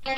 Hey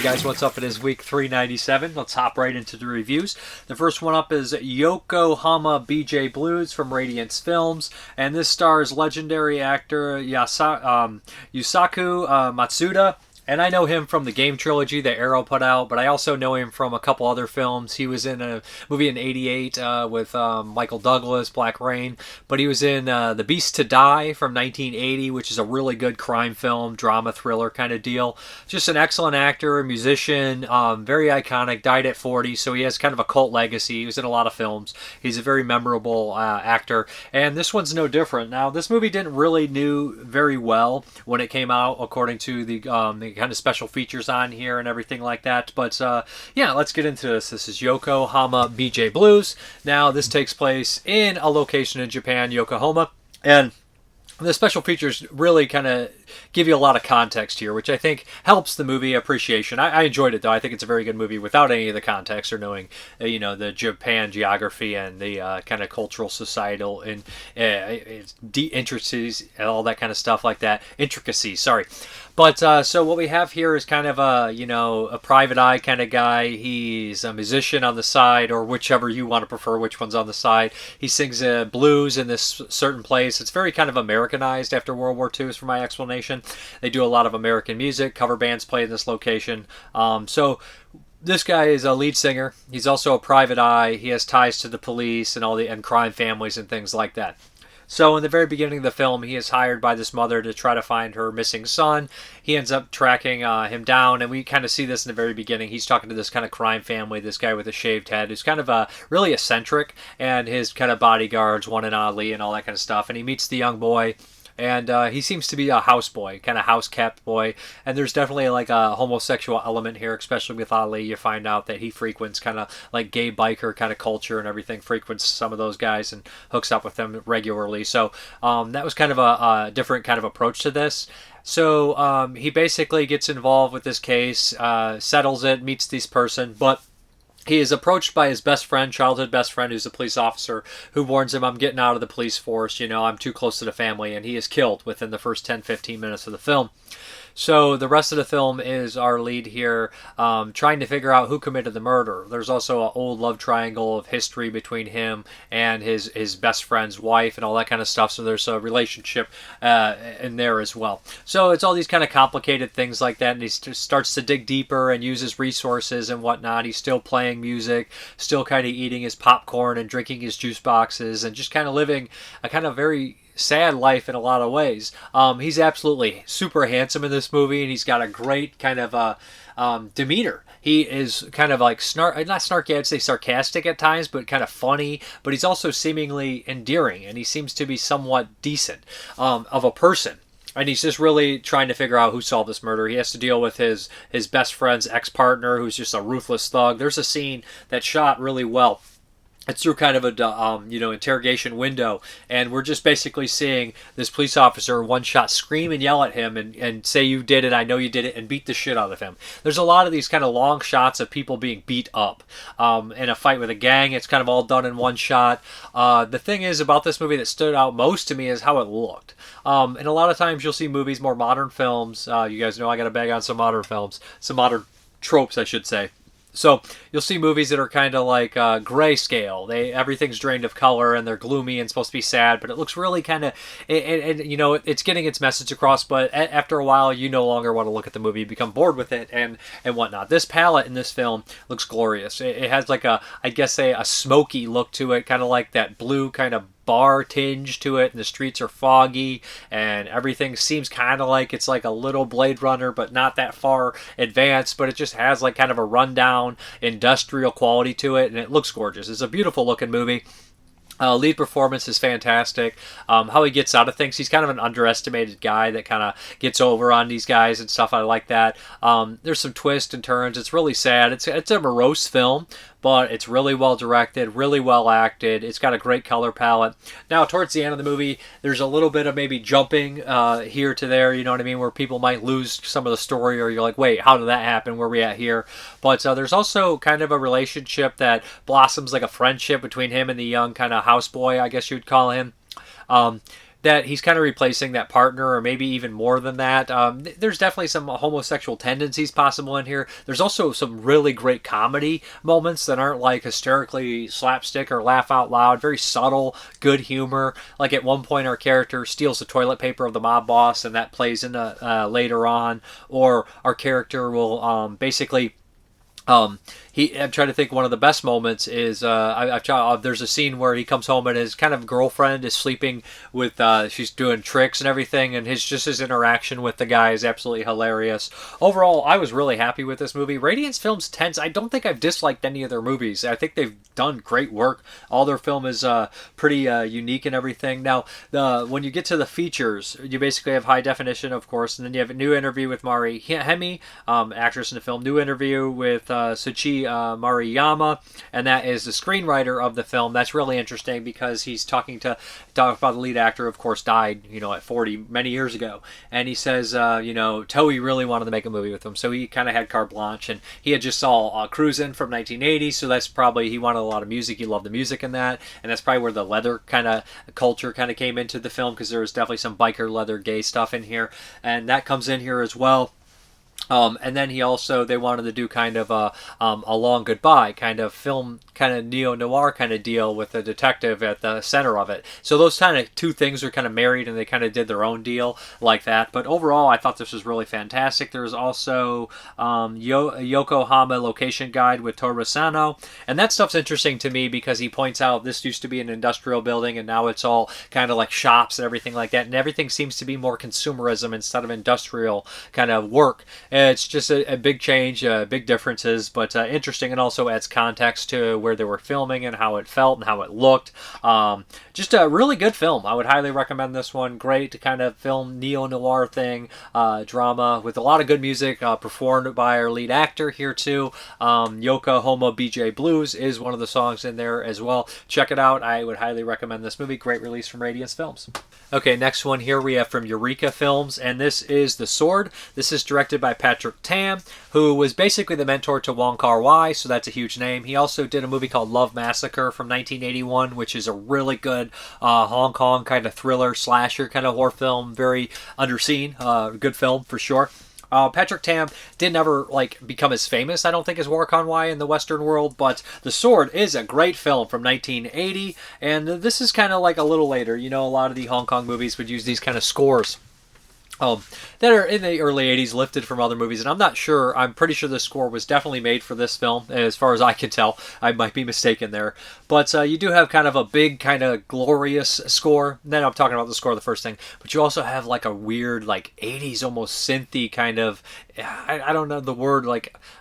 guys, what's up? It is week 397. Let's hop right into the reviews. The first one up is Yokohama BJ Blues from Radiance Films, and this stars legendary actor Yusaku Matsuda. And I know him from the game trilogy that Arrow put out, but I also know him from a couple other films. He was in a movie in '88 with Michael Douglas, Black Rain. But he was in The Beast to Die from 1980, which is a really good crime film, drama thriller kind of deal. Just an excellent actor, musician, very iconic, died at 40, so he has kind of a cult legacy. He was in a lot of films. He's a very memorable actor, and this one's no different. Now, this movie didn't really do very well when it came out, according to the kind of special features on here and everything like that. But yeah, let's get into this. This is Yokohama BJ Blues. Now, this takes place in a location in Japan, Yokohama, and the special features really kind of give you a lot of context here, which I think helps the movie appreciation. I enjoyed it, though. I think it's a very good movie without any of the context or knowing, the Japan geography and the kind of cultural, societal, and intricacies and all that kind of stuff like that. Intricacies, sorry. But so what we have here is kind of a private eye kind of guy. He's a musician on the side, or whichever you want to prefer, which one's on the side. He sings blues in this certain place. It's very kind of Americanized after World War II, is for my explanation. They do a lot of American music. Cover bands play in this location. So this guy is a lead singer. He's also a private eye. He has ties to the police and and crime families and things like that. So in the very beginning of the film, he is hired by this mother to try to find her missing son. He ends up tracking him down, and we kind of see this in the very beginning. He's talking to this kind of crime family, this guy with a shaved head, who's kind of really eccentric, and his kind of bodyguards, one and Ali, and all that kind of stuff. And he meets the young boy, and he seems to be a houseboy, kind of house-kept boy. And there's definitely like a homosexual element here, especially with Ali. You find out that he frequents kind of like gay biker kind of culture and everything, frequents some of those guys and hooks up with them regularly. So that was kind of a different kind of approach to this. So he basically gets involved with this case, settles it, meets this person, but he is approached by his best friend, childhood best friend, who's a police officer, who warns him, I'm getting out of the police force, I'm too close to the family, and he is killed within the first 10-15 minutes of the film. So the rest of the film is our lead here trying to figure out who committed the murder. There's also an old love triangle of history between him and his best friend's wife and all that kind of stuff. So there's a relationship in there as well. So it's all these kind of complicated things like that. And he starts to dig deeper and uses resources and whatnot. He's still playing music, still kind of eating his popcorn and drinking his juice boxes and just kind of living a kind of very sad life in a lot of ways. He's absolutely super handsome in this movie, and he's got a great kind of demeanor. He is kind of like not snarky, I'd say sarcastic at times, but kind of funny. But he's also seemingly endearing, and he seems to be somewhat decent of a person. And he's just really trying to figure out who solved this murder. He has to deal with his best friend's ex-partner, who's just a ruthless thug. There's a scene that's shot really well. It's through kind of a interrogation window, and we're just basically seeing this police officer one shot scream and yell at him and say, you did it, I know you did it, and beat the shit out of him. There's a lot of these kind of long shots of people being beat up in a fight with a gang. It's kind of all done in one shot. The thing is about this movie that stood out most to me is how it looked. And a lot of times you'll see movies, more modern films. You guys know I got a bag on some modern films, some modern tropes, I should say. So you'll see movies that are kind of like grayscale. Everything's drained of color and they're gloomy and supposed to be sad, but it looks really kind of, it's getting its message across. But after a while, you no longer want to look at the movie, you become bored with it and whatnot. This palette in this film looks glorious. It has like a smoky look to it, kind of like that blue kind of bar tinge to it, and the streets are foggy and everything seems kind of like it's like a little Blade Runner, but not that far advanced, but it just has like kind of a rundown industrial quality to it, and it looks gorgeous. It's a beautiful looking movie. Lead performance is fantastic. How he gets out of things, he's kind of an underestimated guy that kind of gets over on these guys and stuff. I like that. There's some twists and turns. It's really sad. It's a morose film, but it's really well directed, really well acted. It's got a great color palette. Now, towards the end of the movie, there's a little bit of maybe jumping here to there, you know what I mean, where people might lose some of the story, or you're like, wait, how did that happen? Where are we at here? But there's also kind of a relationship that blossoms like a friendship between him and the young kind of houseboy, I guess you'd call him. That he's kind of replacing that partner, or maybe even more than that. There's definitely some homosexual tendencies possible in here. There's also some really great comedy moments that aren't like hysterically slapstick or laugh out loud. Very subtle, good humor. Like at one point our character steals the toilet paper of the mob boss, and that plays into later on. Or our character will basically... I'm trying to think. One of the best moments is there's a scene where he comes home and his kind of girlfriend is sleeping with she's doing tricks and everything, and his interaction with the guy is absolutely hilarious. Overall, I was really happy with this movie. Radiance Films tends, I don't think I've disliked any of their movies. I think they've done great work. All their film is pretty unique and everything. Now, when you get to the features, you basically have high definition, of course, and then you have a new interview with Mari Hemi, actress in the film. New interview with Suchi Maruyama, and that is the screenwriter of the film. That's really interesting because he's talking about the lead actor, of course, died, at 40 many years ago, and he says, Toei really wanted to make a movie with him, so he kind of had carte blanche, and he had just saw Cruisin' from 1980, so that's probably, he wanted a lot of music, he loved the music in that, and that's probably where the leather kind of culture kind of came into the film, because there was definitely some biker leather gay stuff in here, and that comes in here as well. And then they wanted to do kind of a long goodbye kind of film, kind of neo-noir kind of deal with the detective at the center of it. So those kind of two things are kind of married, and they kind of did their own deal like that. But overall, I thought this was really fantastic. There's also Yokohama location guide with Toru Sano, and that stuff's interesting to me because he points out this used to be an industrial building, and now it's all kind of like shops and everything like that, and everything seems to be more consumerism instead of industrial kind of work. It's just a big change, big differences, but interesting, and also adds context to where they were filming and how it felt and how it looked. Just a really good film. I would highly recommend this one. Great kind of film, neo-noir thing, drama with a lot of good music, performed by our lead actor here too. Yokohama BJ Blues is one of the songs in there as well. Check it out. I would highly recommend this movie. Great release from Radiance Films. Okay, next one here we have from Eureka Films, and this is The Sword. This is directed by Patrick Tam, who was basically the mentor to Wong Kar-wai, so that's a huge name. He also did a movie called Love Massacre from 1981, which is a really good Hong Kong kind of thriller, slasher kind of horror film, very underseen, good film for sure. Patrick Tam didn't ever become as famous, I don't think, as Wong Kar-wai in the Western world, but The Sword is a great film from 1980, and this is kind of like a little later. A lot of the Hong Kong movies would use these kind of scores that are in the early 80s, lifted from other movies, and I'm pretty sure the score was definitely made for this film, as far as I can tell. I might be mistaken there, but you do have kind of a big, kind of glorious score. Then I'm talking about the score of the first thing, but you also have like a weird, 80s almost synthy kind of, I don't know the word,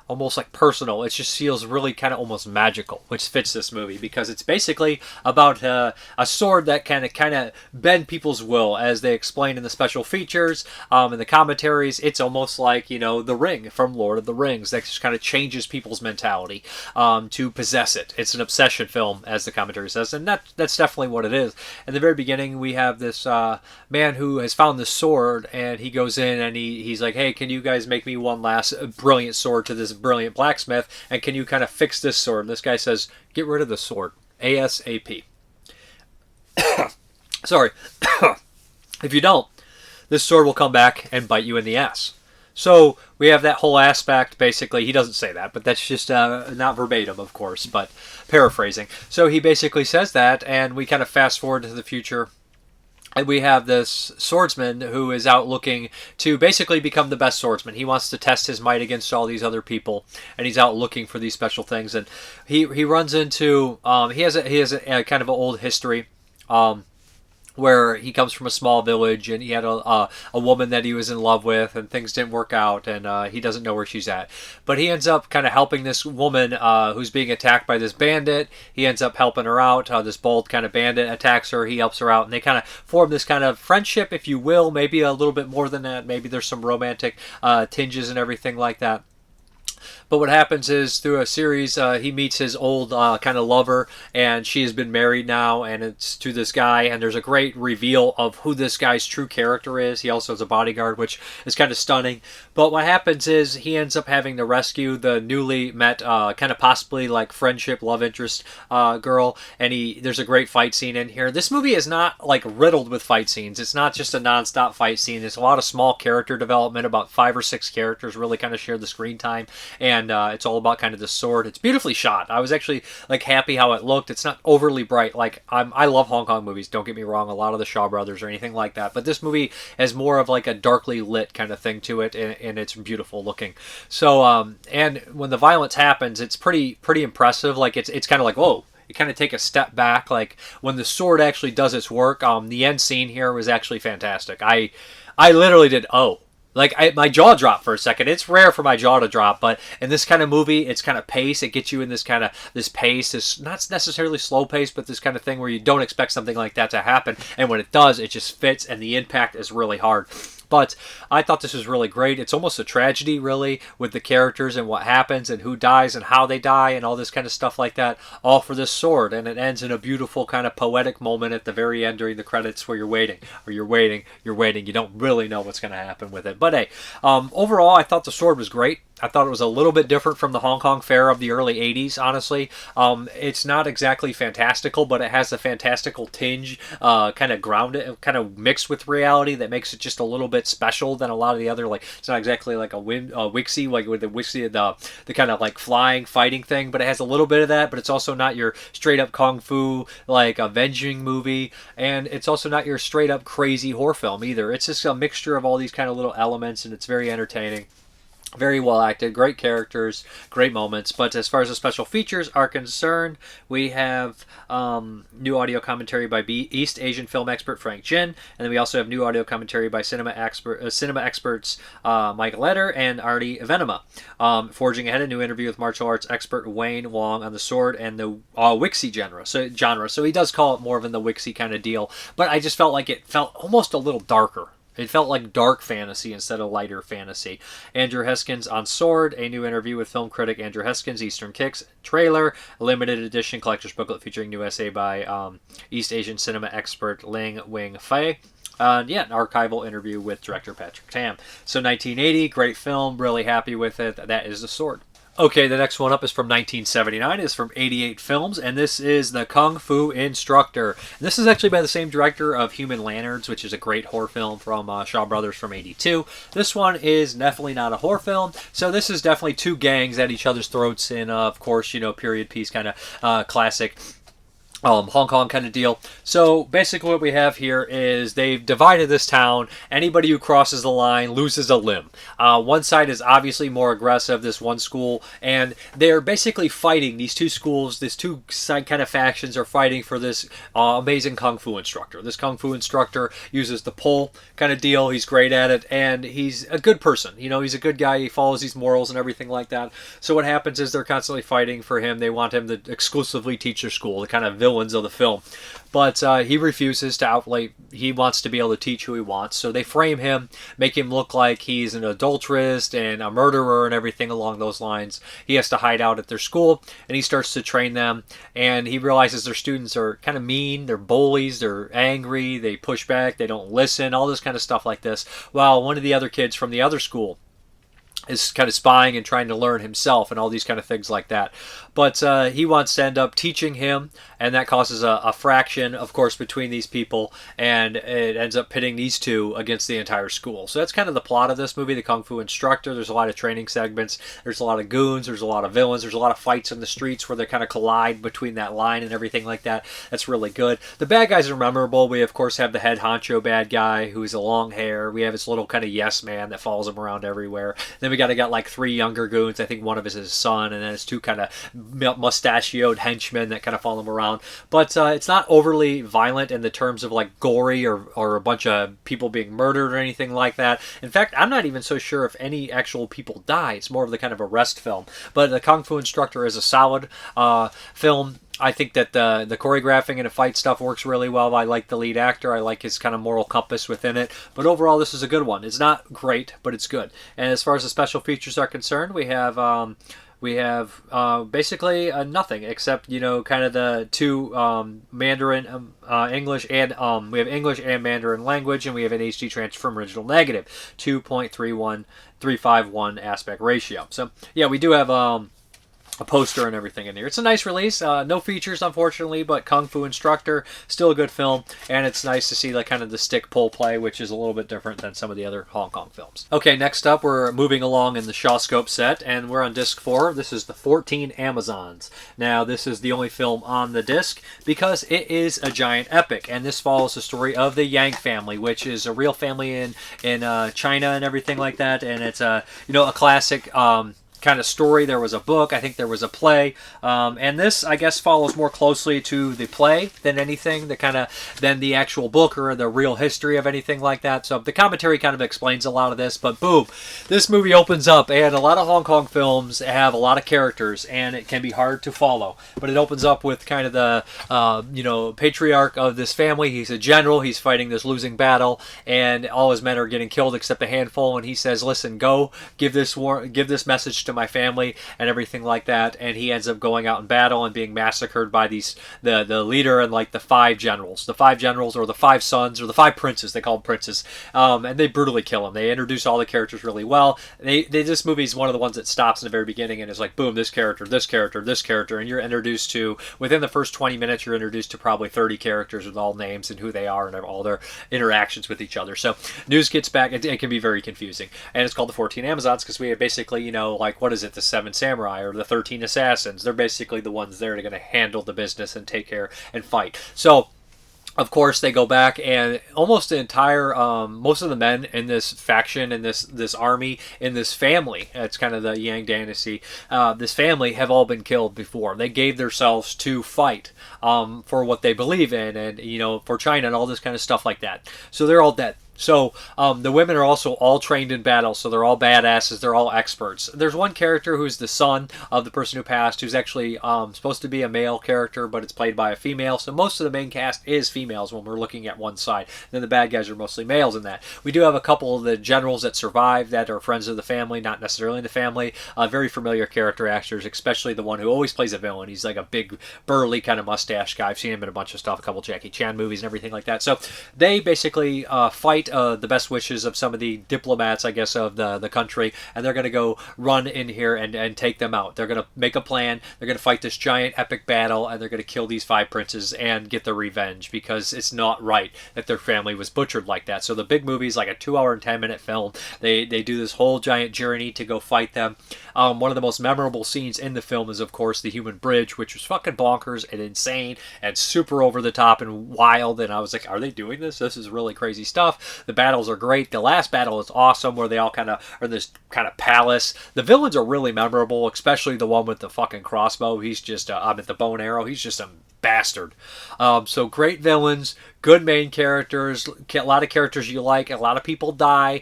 almost like personal. It just feels really kind of almost magical, which fits this movie because it's basically about a sword that can kind of bend people's will, as they explain in the special features, in the commentaries. It's almost like, the Ring from Lord of the Rings, that just kind of changes people's mentality to possess it. It's an obsession film, as the commentary says, and that's definitely what it is. In the very beginning, we have this man who has found this sword, and he goes in and he's like, hey, can you guys make me one last brilliant sword to this brilliant blacksmith, and can you kind of fix this sword? And this guy says, get rid of the sword ASAP. Sorry. If you don't, this sword will come back and bite you in the ass. So we have that whole aspect. Basically, he doesn't say that, but that's just not verbatim, of course, but paraphrasing. So he basically says that, and we kind of fast forward to the future. And we have this swordsman who is out looking to basically become the best swordsman. He wants to test his might against all these other people, and he's out looking for these special things. And he runs into he has a kind of an old history. Where he comes from a small village, and he had a woman that he was in love with, and things didn't work out, and he doesn't know where she's at. But he ends up kind of helping this woman who's being attacked by this bandit. He ends up helping her out. This bald kind of bandit attacks her. He helps her out, and they kind of form this kind of friendship, if you will. Maybe a little bit more than that. Maybe there's some romantic tinges and everything like that. But what happens is through a series, he meets his old kind of lover, and she has been married now, and it's to this guy. And there's a great reveal of who this guy's true character is. He also has a bodyguard, which is kind of stunning. But what happens is he ends up having to rescue the newly met, kind of possibly like friendship, love interest girl. And there's a great fight scene in here. This movie is not like riddled with fight scenes. It's not just a non-stop fight scene. There's a lot of small character development. About 5 or 6 characters really kind of share the screen time. And it's all about kind of the sword. It's beautifully shot. I was actually like happy how it looked. It's not overly bright. Like I love Hong Kong movies. Don't get me wrong. A lot of the Shaw Brothers or anything like that. But this movie has more of like a darkly lit kind of thing to it, and it's beautiful looking. So and when the violence happens, it's pretty impressive. Like it's kind of like, whoa. You kind of take a step back, like when the sword actually does its work. The end scene here was actually fantastic. I literally did my jaw dropped for a second. It's rare for my jaw to drop, but in this kind of movie, it's kind of pace. It gets you in this pace, this not necessarily slow pace, but this kind of thing where you don't expect something like that to happen, and when it does, it just fits, and the impact is really hard. But I thought this was really great. It's almost a tragedy, really, with the characters and what happens and who dies and how they die and all this kind of stuff like that, all for this sword. And it ends in a beautiful kind of poetic moment at the very end during the credits where you're waiting. You don't really know what's going to happen with it. But hey, overall, I thought the sword was great. I thought it was a little bit different from the Hong Kong fare of the early 80s, honestly. It's not exactly fantastical, but it has a fantastical tinge, kind of grounded, kind of mixed with reality that makes it just a little bit special than a lot of the other, like, it's not exactly like a Wixie, like with the Wixie, the kind of like flying, fighting thing, but it has a little bit of that, but it's also not your straight up Kung Fu, like, avenging movie, and it's also not your straight up crazy horror film either. It's just a mixture of all these kind of little elements, and it's very entertaining. Very well acted, great characters, great moments. But as far as the special features are concerned, we have new audio commentary by East Asian film expert Frank Jin, and then we also have new audio commentary by cinema experts Mike Leder and Artie Venema. Forging ahead, a new interview with martial arts expert Wayne Wong on the sword and the Wixie genre. So he does call it more of in the Wixie kind of deal, but I just felt like it felt almost a little darker. It felt like dark fantasy instead of lighter fantasy. Andrew Heskins on Sword, a new interview with film critic Andrew Heskins, Eastern Kicks, trailer, limited edition collector's booklet featuring new essay by East Asian cinema expert Ling Wing Fei. An archival interview with director Patrick Tam. So 1980, great film, really happy with it. That is The Sword. Okay, the next one up is from 1979. It's from 88 Films, and this is The Kung Fu Instructor. And this is actually by the same director of Human Lanterns, which is a great horror film from Shaw Brothers from 82. This one is definitely not a horror film, so this is definitely two gangs at each other's throats in, of course, period piece kind of classic Hong Kong kind of deal. So basically what we have here is they've divided this town. Anybody who crosses the line loses a limb. One side is obviously more aggressive, this one school, and they're basically fighting these two schools. These two side kind of factions are fighting for this amazing Kung Fu instructor. This Kung Fu instructor uses the pole kind of deal. He's great at it, and he's a good person. He's a good guy. He follows these morals and everything like that. So what happens is they're constantly fighting for him. They want him to exclusively teach their school, the kind of villains of the film. But he refuses to outright. He wants to be able to teach who he wants. So they frame him, make him look like he's an adulterist and a murderer and everything along those lines. He has to hide out at their school, and he starts to train them. And he realizes their students are kind of mean. They're bullies. They're angry. They push back. They don't listen. All this kind of stuff like this. While one of the other kids from the other school is kind of spying and trying to learn himself and all these kind of things like that. But he wants to end up teaching him, and that causes a fraction, of course, between these people, and it ends up pitting these two against the entire school. So that's kind of the plot of this movie, The Kung Fu Instructor. There's a lot of training segments. There's a lot of goons. There's a lot of villains. There's a lot of fights in the streets where they kind of collide between that line and everything like that. That's really good. The bad guys are memorable. We, of course, have the head honcho bad guy who's a long hair. We have his little kind of yes man that follows him around everywhere. Then we got like 3 younger goons. I think one of us is his son, and then his 2 kind of mustachioed henchmen that kind of follow him around. But it's not overly violent in the terms of like gory or a bunch of people being murdered or anything like that. In fact, I'm not even so sure if any actual people die. It's more of the kind of arrest film. But The Kung Fu Instructor is a solid film. I think that the choreographing and the fight stuff works really well. I like the lead actor. I like his kind of moral compass within it. But overall, this is a good one. It's not great, but it's good. And as far as the special features are concerned, we have basically nothing except, you know, kind of the two Mandarin, English, and we have English and Mandarin language, and we have an HD transfer from original negative, 2.31351 aspect ratio. So yeah, we do have a poster and everything in here. It's a nice release. No features, unfortunately, but Kung Fu Instructor, still a good film, and it's nice to see like kind of the stick pull play, which is a little bit different than some of the other Hong Kong films. Okay, next up, we're moving along in the Shawscope set, and we're on disc 4. This is the 14 Amazons. Now, this is the only film on the disc because it is a giant epic, and this follows the story of the Yang family, which is a real family in China and everything like that, and it's a classic kind of story. There was a book, I think there was a play, and this, I guess, follows more closely to the play than anything, than the actual book or the real history of anything like that. So the commentary kind of explains a lot of this, but boom, this movie opens up, and a lot of Hong Kong films have a lot of characters, and it can be hard to follow, but it opens up with kind of the patriarch of this family. He's a general, he's fighting this losing battle, and all his men are getting killed except a handful, and he says, listen, go give this message to my family and everything like that, and he ends up going out in battle and being massacred by the leader and like the 5 generals or the 5 sons or the 5 princes, they call them princes, and they brutally kill him. They introduce all the characters really well. This movie is one of the ones that stops in the very beginning and is like, boom, this character, and you're introduced to, within the first 20 minutes, you're introduced to probably 30 characters with all names and who they are and all their interactions with each other. So news gets back, it can be very confusing, and it's called the 14 Amazons because we have basically, like, what is it, the 7 samurai or the 13 assassins? They're basically the ones there to going to handle the business and take care and fight. So of course, they go back, and almost the entire, most of the men in this faction, in this army, in this family, it's kind of the Yang dynasty, this family have all been killed before. They gave themselves to fight for what they believe in, and, for China and all this kind of stuff like that. So they're all dead. So the women are also all trained in battle, so they're all badasses, they're all experts. There's one character who's the son of the person who passed, who's actually supposed to be a male character, but it's played by a female, so most of the main cast is females when we're looking at one side. Then the bad guys are mostly males in that. We do have a couple of the generals that survive that are friends of the family, not necessarily in the family, very familiar character actors, especially the one who always plays a villain. He's like a big, burly kind of mustache guy. I've seen him in a bunch of stuff, a couple Jackie Chan movies and everything like that. So they basically fight the best wishes of some of the diplomats, I guess, of the country, and they're going to go run in here and take them out. They're going to make a plan. They're going to fight this giant epic battle, and they're going to kill these 5 princes and get their revenge, because it's not right that their family was butchered like that. So the big movie is like a 2-hour and 10-minute film. They do this whole giant journey to go fight them. One of the most memorable scenes in the film is, of course, the human bridge, which was fucking bonkers and insane and super over the top and wild, and I was like, are they doing this? This is really crazy stuff. The battles are great. The last battle is awesome, where they all kind of are in this kind of palace. The villains are really memorable, especially the one with the fucking crossbow. He's just, with the bow and arrow, he's just a bastard. So great villains, good main characters, a lot of characters you like. A lot of people die.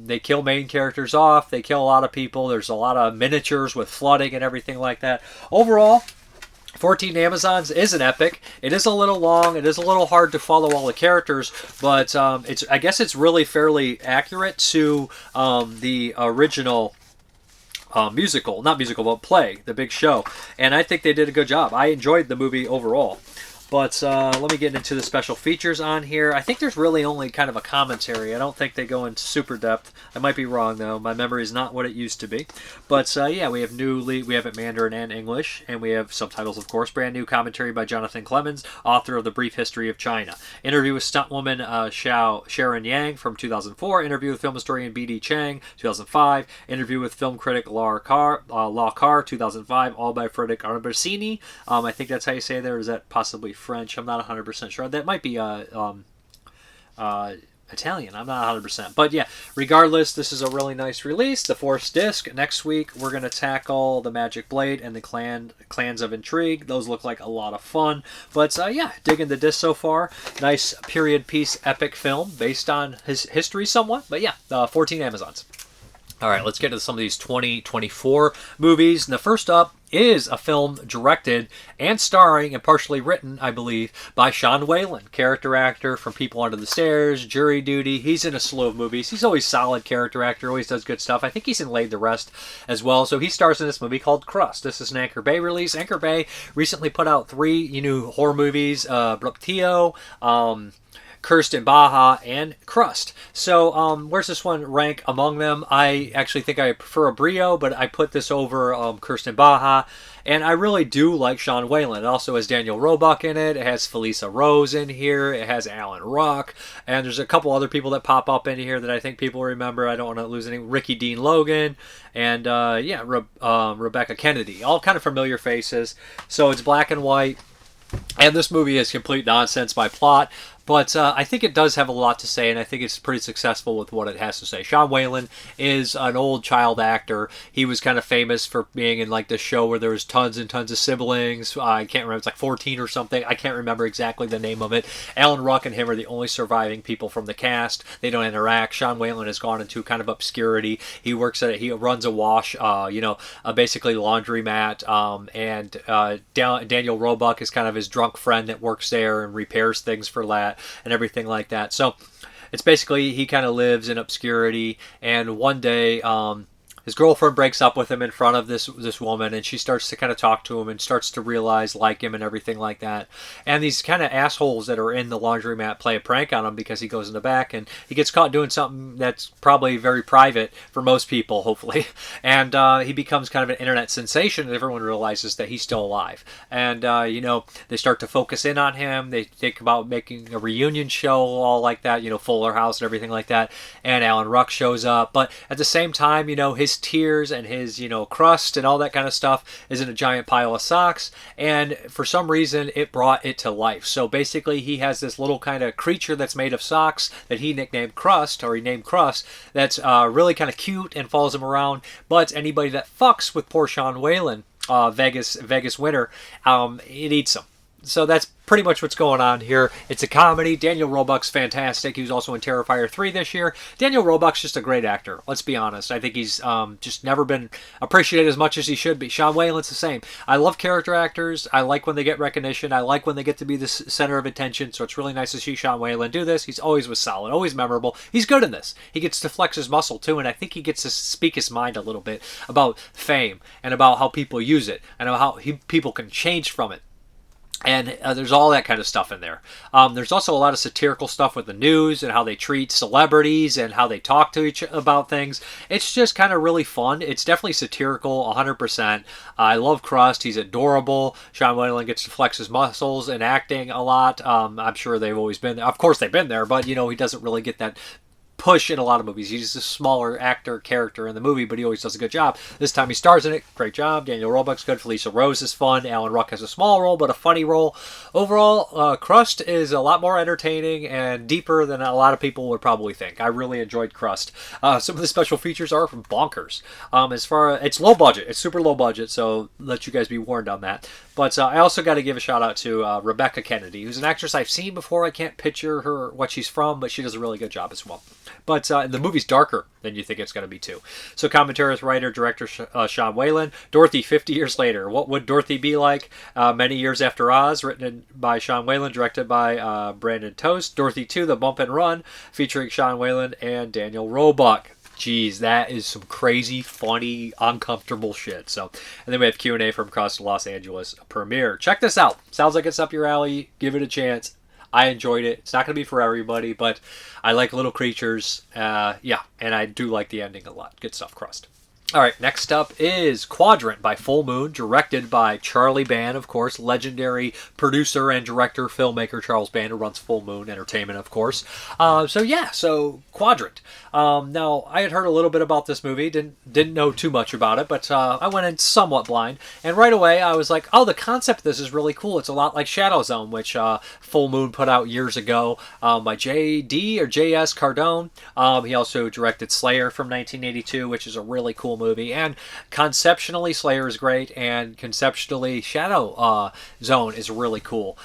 They kill main characters off. They kill a lot of people. There's a lot of miniatures with flooding and everything like that. Overall, 14 Amazons is an epic. It is a little long. It is a little hard to follow all the characters, but I guess it's really fairly accurate to the original musical, not musical, but play, The Big Show. And I think they did a good job. I enjoyed the movie overall. But let me get into the special features on here. I think there's really only kind of a commentary. I don't think they go into super depth. I might be wrong, though. My memory is not what it used to be. But yeah, we have it Mandarin and English, and we have subtitles, of course. Brand new commentary by Jonathan Clemens, author of The Brief History of China. Interview with stuntwoman Sharon Yang from 2004. Interview with film historian B.D. Chang, 2005. Interview with film critic Law Carr, 2005. All by Frederick Arbassini. I think that's how you say it there. Is that possibly French? I'm not 100% sure. That might be Italian. I'm not 100%. But yeah, regardless, this is a really nice release. The 4th disc. Next week, we're going to tackle The Magic Blade and the Clans of Intrigue. Those look like a lot of fun. But yeah, digging the disc so far. Nice period piece epic film based on his history somewhat. But yeah, 14 Amazons. All right, let's get to some of these 2024 movies. And the first up is a film directed and starring and partially written, I believe, by Whalen, character actor from People Under the Stairs, Jury Duty. He's in a slew of movies. He's always solid character actor, always does good stuff. I think he's in Laid to Rest as well. So he stars in this movie called Crust. This is an Anchor Bay release. Anchor Bay recently put out 3 new horror movies, Bruptio, Kirsten Baja, and Crust. So, where's this one rank among them? I actually think I prefer a Brio, but I put this over Kirsten Baja. And I really do like Whalen. It also has Daniel Roebuck in it. It has Felissa Rose in here. It has Alan Ruck. And there's a couple other people that pop up in here that I think people remember. I don't want to lose any. Ricky Dean Logan. And, Rebecca Kennedy. All kind of familiar faces. So it's black and white. And this movie is complete nonsense by plot. But I think it does have a lot to say, and I think it's pretty successful with what it has to say. Whalen is an old child actor. He was kind of famous for being in like this show where there was tons and tons of siblings. I can't remember. It's like 14 or something. I can't remember exactly the name of it. Alan Ruck and him are the only surviving people from the cast. They don't interact. Whalen has gone into kind of obscurity. He works at it. He runs a wash, basically laundromat. Daniel Roebuck is kind of his drunk friend that works there and repairs things for that. And everything like that. So it's basically he kind of lives in obscurity, and one day his girlfriend breaks up with him in front of this woman, and she starts to kind of talk to him and starts to realize like him and everything like that. And these kind of assholes that are in the laundromat play a prank on him because he goes in the back and he gets caught doing something that's probably very private for most people, hopefully. And he becomes kind of an internet sensation, and everyone realizes that he's still alive. And they start to focus in on him. They think about making a reunion show, all like that, Fuller House and everything like that. And Alan Ruck shows up, but at the same time, his tears and his crust and all that kind of stuff is in a giant pile of socks, and for some reason it brought it to life. So basically he has this little kind of creature that's made of socks that he named Crust, that's really kind of cute and follows him around, but anybody that fucks with poor Whalen, Vegas winner, it eats him. So that's pretty much what's going on here. It's a comedy. Daniel Roebuck's fantastic. He was also in Terrifier 3 this year. Daniel Roebuck's just a great actor. Let's be honest. I think he's just never been appreciated as much as he should be. Whalen's the same. I love character actors. I like when they get recognition. I like when they get to be the center of attention. So it's really nice to see Whalen do this. He's always was solid, always memorable. He's good in this. He gets to flex his muscle too, and I think he gets to speak his mind a little bit about fame and about how people use it and how people can change from it. And there's all that kind of stuff in there. There's also a lot of satirical stuff with the news and how they treat celebrities and how they talk to each about things. It's just kind of really fun. It's definitely satirical, 100%. I love Crust. He's adorable. Whalen gets to flex his muscles in acting a lot. I'm sure they've always been there. Of course they've been there, but he doesn't really get that push in a lot of movies. He's a smaller actor character in the movie, but he always does a good job. This time he stars in it. Great job. Daniel Roebuck's good. Felissa Rose is fun. Alan Ruck has a small role, but a funny role. Overall, Crust is a lot more entertaining and deeper than a lot of people would probably think. I really enjoyed Crust. Some of the special features are bonkers. It's low budget. It's super low budget, so let you guys be warned on that. But I also got to give a shout out to Rebecca Kennedy, who's an actress I've seen before. I can't picture her, what she's from, but she does a really good job as well. But the movie's darker than you think it's going to be, too. So commentary with writer, director Whalen. Dorothy, 50 years later. What would Dorothy be like? Many years after Oz, written by Whalen, directed by Brandon Toast. Dorothy 2, The Bump and Run, featuring Whalen and Daniel Roebuck. Jeez, that is some crazy, funny, uncomfortable shit. So, and then we have Q&A from across the Los Angeles premiere. Check this out. Sounds like it's up your alley. Give it a chance. I enjoyed it. It's not going to be for everybody, but I like little creatures. And I do like the ending a lot. Good stuff, Crust. All right, next up is Quadrant by Full Moon, directed by Charlie Band, of course, legendary producer and director, filmmaker Charles Band, who runs Full Moon Entertainment, of course. So Quadrant. Now, I had heard a little bit about this movie, didn't know too much about it, but I went in somewhat blind, and right away I was like, oh, the concept of this is really cool. It's a lot like Shadow Zone, which Full Moon put out years ago by J.D. or J.S. Cardone. He also directed Slayer from 1982, which is a really cool cool movie. And conceptually, Slayer is great, and conceptually, Shadow Zone is really cool.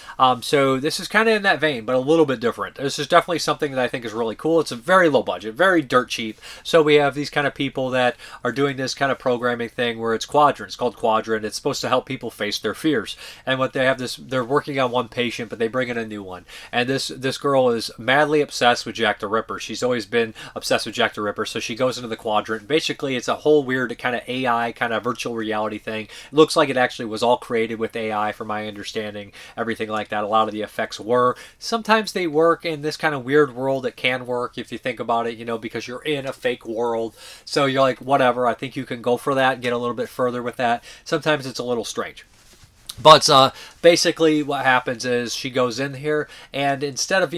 So this is kind of in that vein, but a little bit different. This is definitely something that I think is really cool. It's a very low budget, very dirt cheap. So we have these kind of people that are doing this kind of programming thing where it's Quadrant. It's called Quadrant. It's supposed to help people face their fears. And what they have they're working on one patient, but they bring in a new one. And this girl is madly obsessed with Jack the Ripper. She's always been obsessed with Jack the Ripper, so she goes into the Quadrant. Basically, it's a whole weird kind of AI, kind of virtual reality thing. It looks like it actually was all created with AI, from my understanding, everything like that. A lot of the effects were. Sometimes they work in this kind of weird world. It can work if you think about it, because you're in a fake world. So you're like, whatever, I think you can go for that, get a little bit further with that. Sometimes it's a little strange. But basically what happens is she goes in here, and instead of,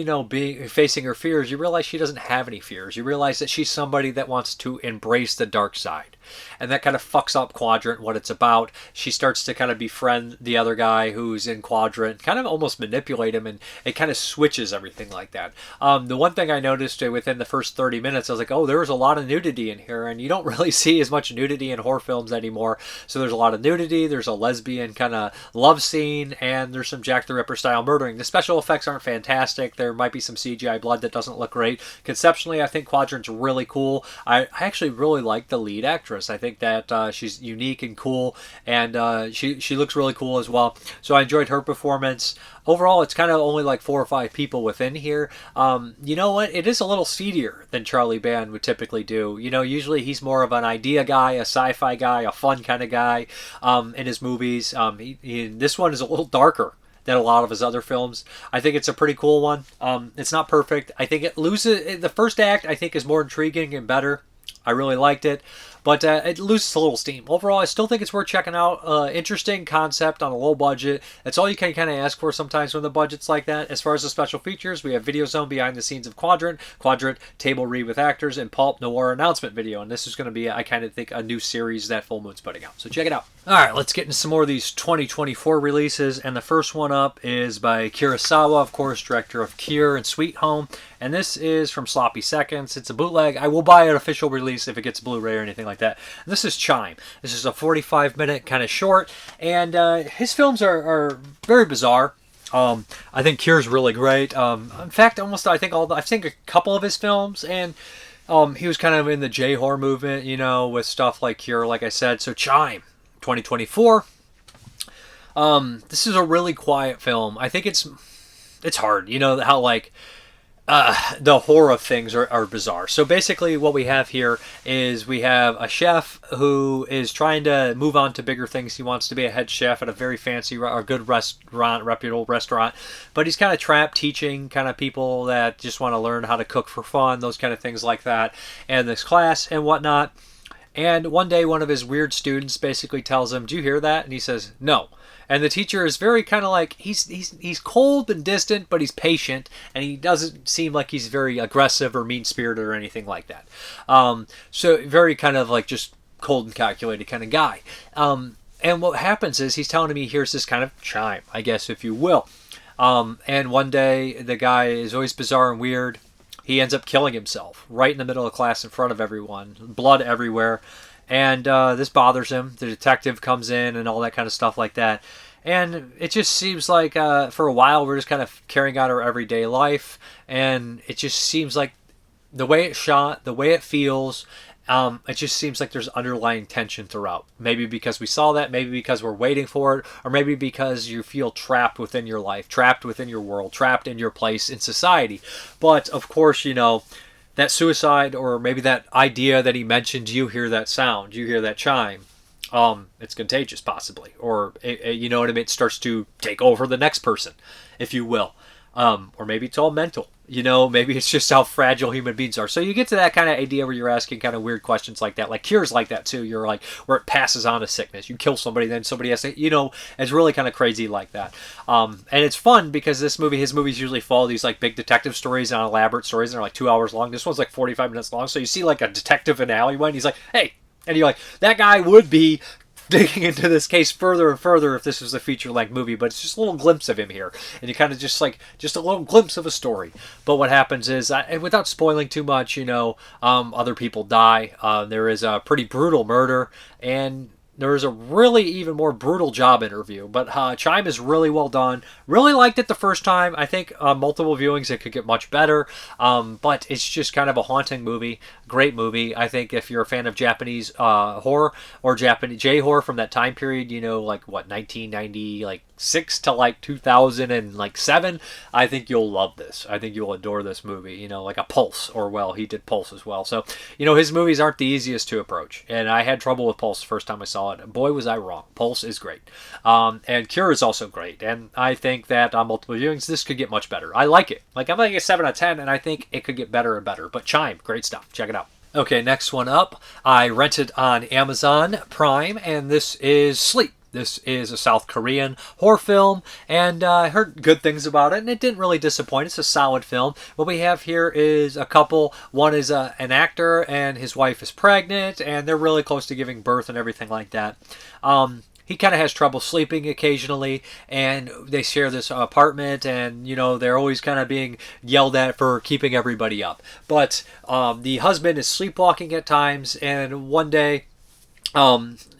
facing her fears, you realize she doesn't have any fears. You realize that she's somebody that wants to embrace the dark side. And that kind of fucks up Quadrant, what it's about. She starts to kind of befriend the other guy who's in Quadrant, kind of almost manipulate him, and it kind of switches everything like that. The one thing I noticed within the first 30 minutes, I was like, oh, there was a lot of nudity in here, and you don't really see as much nudity in horror films anymore. So there's a lot of nudity, there's a lesbian kind of love scene, and there's some Jack the Ripper style murdering. The special effects aren't fantastic. There might be some CGI blood that doesn't look great. Conceptually, I think Quadrant's really cool. I actually really like the lead actress. I think that she's unique and cool, and she looks really cool as well. So I enjoyed her performance. Overall, it's kind of only like 4 or 5 people within here. You know what? It is a little seedier than Charlie Band would typically do. Usually he's more of an idea guy, a sci-fi guy, a fun kind of guy in his movies. This one is a little darker than a lot of his other films. I think it's a pretty cool one. It's not perfect. I think it loses. The first act, I think, is more intriguing and better. I really liked it. But it loses a little steam. Overall, I still think it's worth checking out. Interesting concept on a low budget. That's all you can kind of ask for sometimes when the budget's like that. As far as the special features, we have Video Zone behind the scenes of Quadrant, table read with actors, and Pulp Noir announcement video. And this is going to be, I kind of think, a new series that Full Moon's putting out. So check it out. All right, let's get into some more of these 2024 releases. And the first one up is by Kurosawa, of course, director of Cure and Sweet Home. And this is from Sloppy Seconds. It's a bootleg. I will buy an official release if it gets Blu-ray or anything like that. And this is Chime. This is a 45-minute kind of short. And his films are very bizarre. I think Cure's really great. In fact, I've seen a couple of his films. And he was kind of in the J-horror movement, with stuff like Cure, like I said. So Chime, 2024. This is a really quiet film. I think it's hard. How like the horror of things are bizarre. So basically what we have here is we have a chef who is trying to move on to bigger things. He wants to be a head chef at a very fancy or good restaurant, reputable restaurant, but he's kind of trapped teaching kind of people that just want to learn how to cook for fun, those kind of things like that, and this class and whatnot. And one day one of his weird students basically tells him, "Do you hear that?" And he says, "No." And the teacher is very kind of like, he's cold and distant, but he's patient, and he doesn't seem like he's very aggressive or mean-spirited or anything like that. So very kind of like just cold and calculated kind of guy. And what happens is he's telling me he hears this kind of chime, I guess, if you will. And one day the guy is always bizarre and weird. He ends up killing himself right in the middle of class in front of everyone. Blood everywhere. And this bothers him. The detective comes in and all that kind of stuff like that. And it just seems like for a while we're just kind of carrying out our everyday life. And it just seems like the way it's shot, the way it feels, it just seems like there's underlying tension throughout. Maybe because we saw that, maybe because we're waiting for it, or maybe because you feel trapped within your life, trapped within your world, trapped in your place in society. But, of course, that suicide, or maybe that idea that he mentioned, you hear that sound, you hear that chime, it's contagious possibly, or you know what I mean, it starts to take over the next person, if you will, or maybe it's all mental, maybe it's just how fragile human beings are. So you get to that kind of idea where you're asking kind of weird questions like that, like Cure's like that too. You're like, where it passes on a sickness, you kill somebody, then somebody has to, it's really kind of crazy like that. And it's fun because his movies usually follow these like big detective stories and elaborate stories, and they're like 2 hours long. This one's like 45 minutes long. So you see like a detective in an alleyway, and he's like, "Hey," and you're like, that guy would be digging into this case further and further if this was a feature-length movie, but it's just a little glimpse of him here, and you kind of just a little glimpse of a story. But what happens is, and without spoiling too much, other people die. There is a pretty brutal murder, and there is a really even more brutal job interview. But Chime is really well done. Really liked it the first time. I think multiple viewings it could get much better. But it's just kind of a haunting movie. Great movie. I think if you're a fan of Japanese horror or Japanese J-horror from that time period, 1996 to 2007, I think you'll love this. I think you'll adore this movie. Like a Pulse, or he did Pulse as well. So, his movies aren't the easiest to approach. And I had trouble with Pulse the first time I saw it. And boy, was I wrong. Pulse is great. And Cure is also great. And I think that on multiple viewings, this could get much better. I like it. I'm like a 7 out of 10, and I think it could get better and better. But Chime, great stuff. Check it out. Okay, next one up. I rented on Amazon Prime, and this is Sleep. This is a South Korean horror film, and I heard good things about it, and it didn't really disappoint. It's a solid film. What we have here is a couple. One is an actor, and his wife is pregnant, and they're really close to giving birth and everything like that. He kind of has trouble sleeping occasionally, and they share this apartment, and they're always kind of being yelled at for keeping everybody up. But the husband is sleepwalking at times, and one day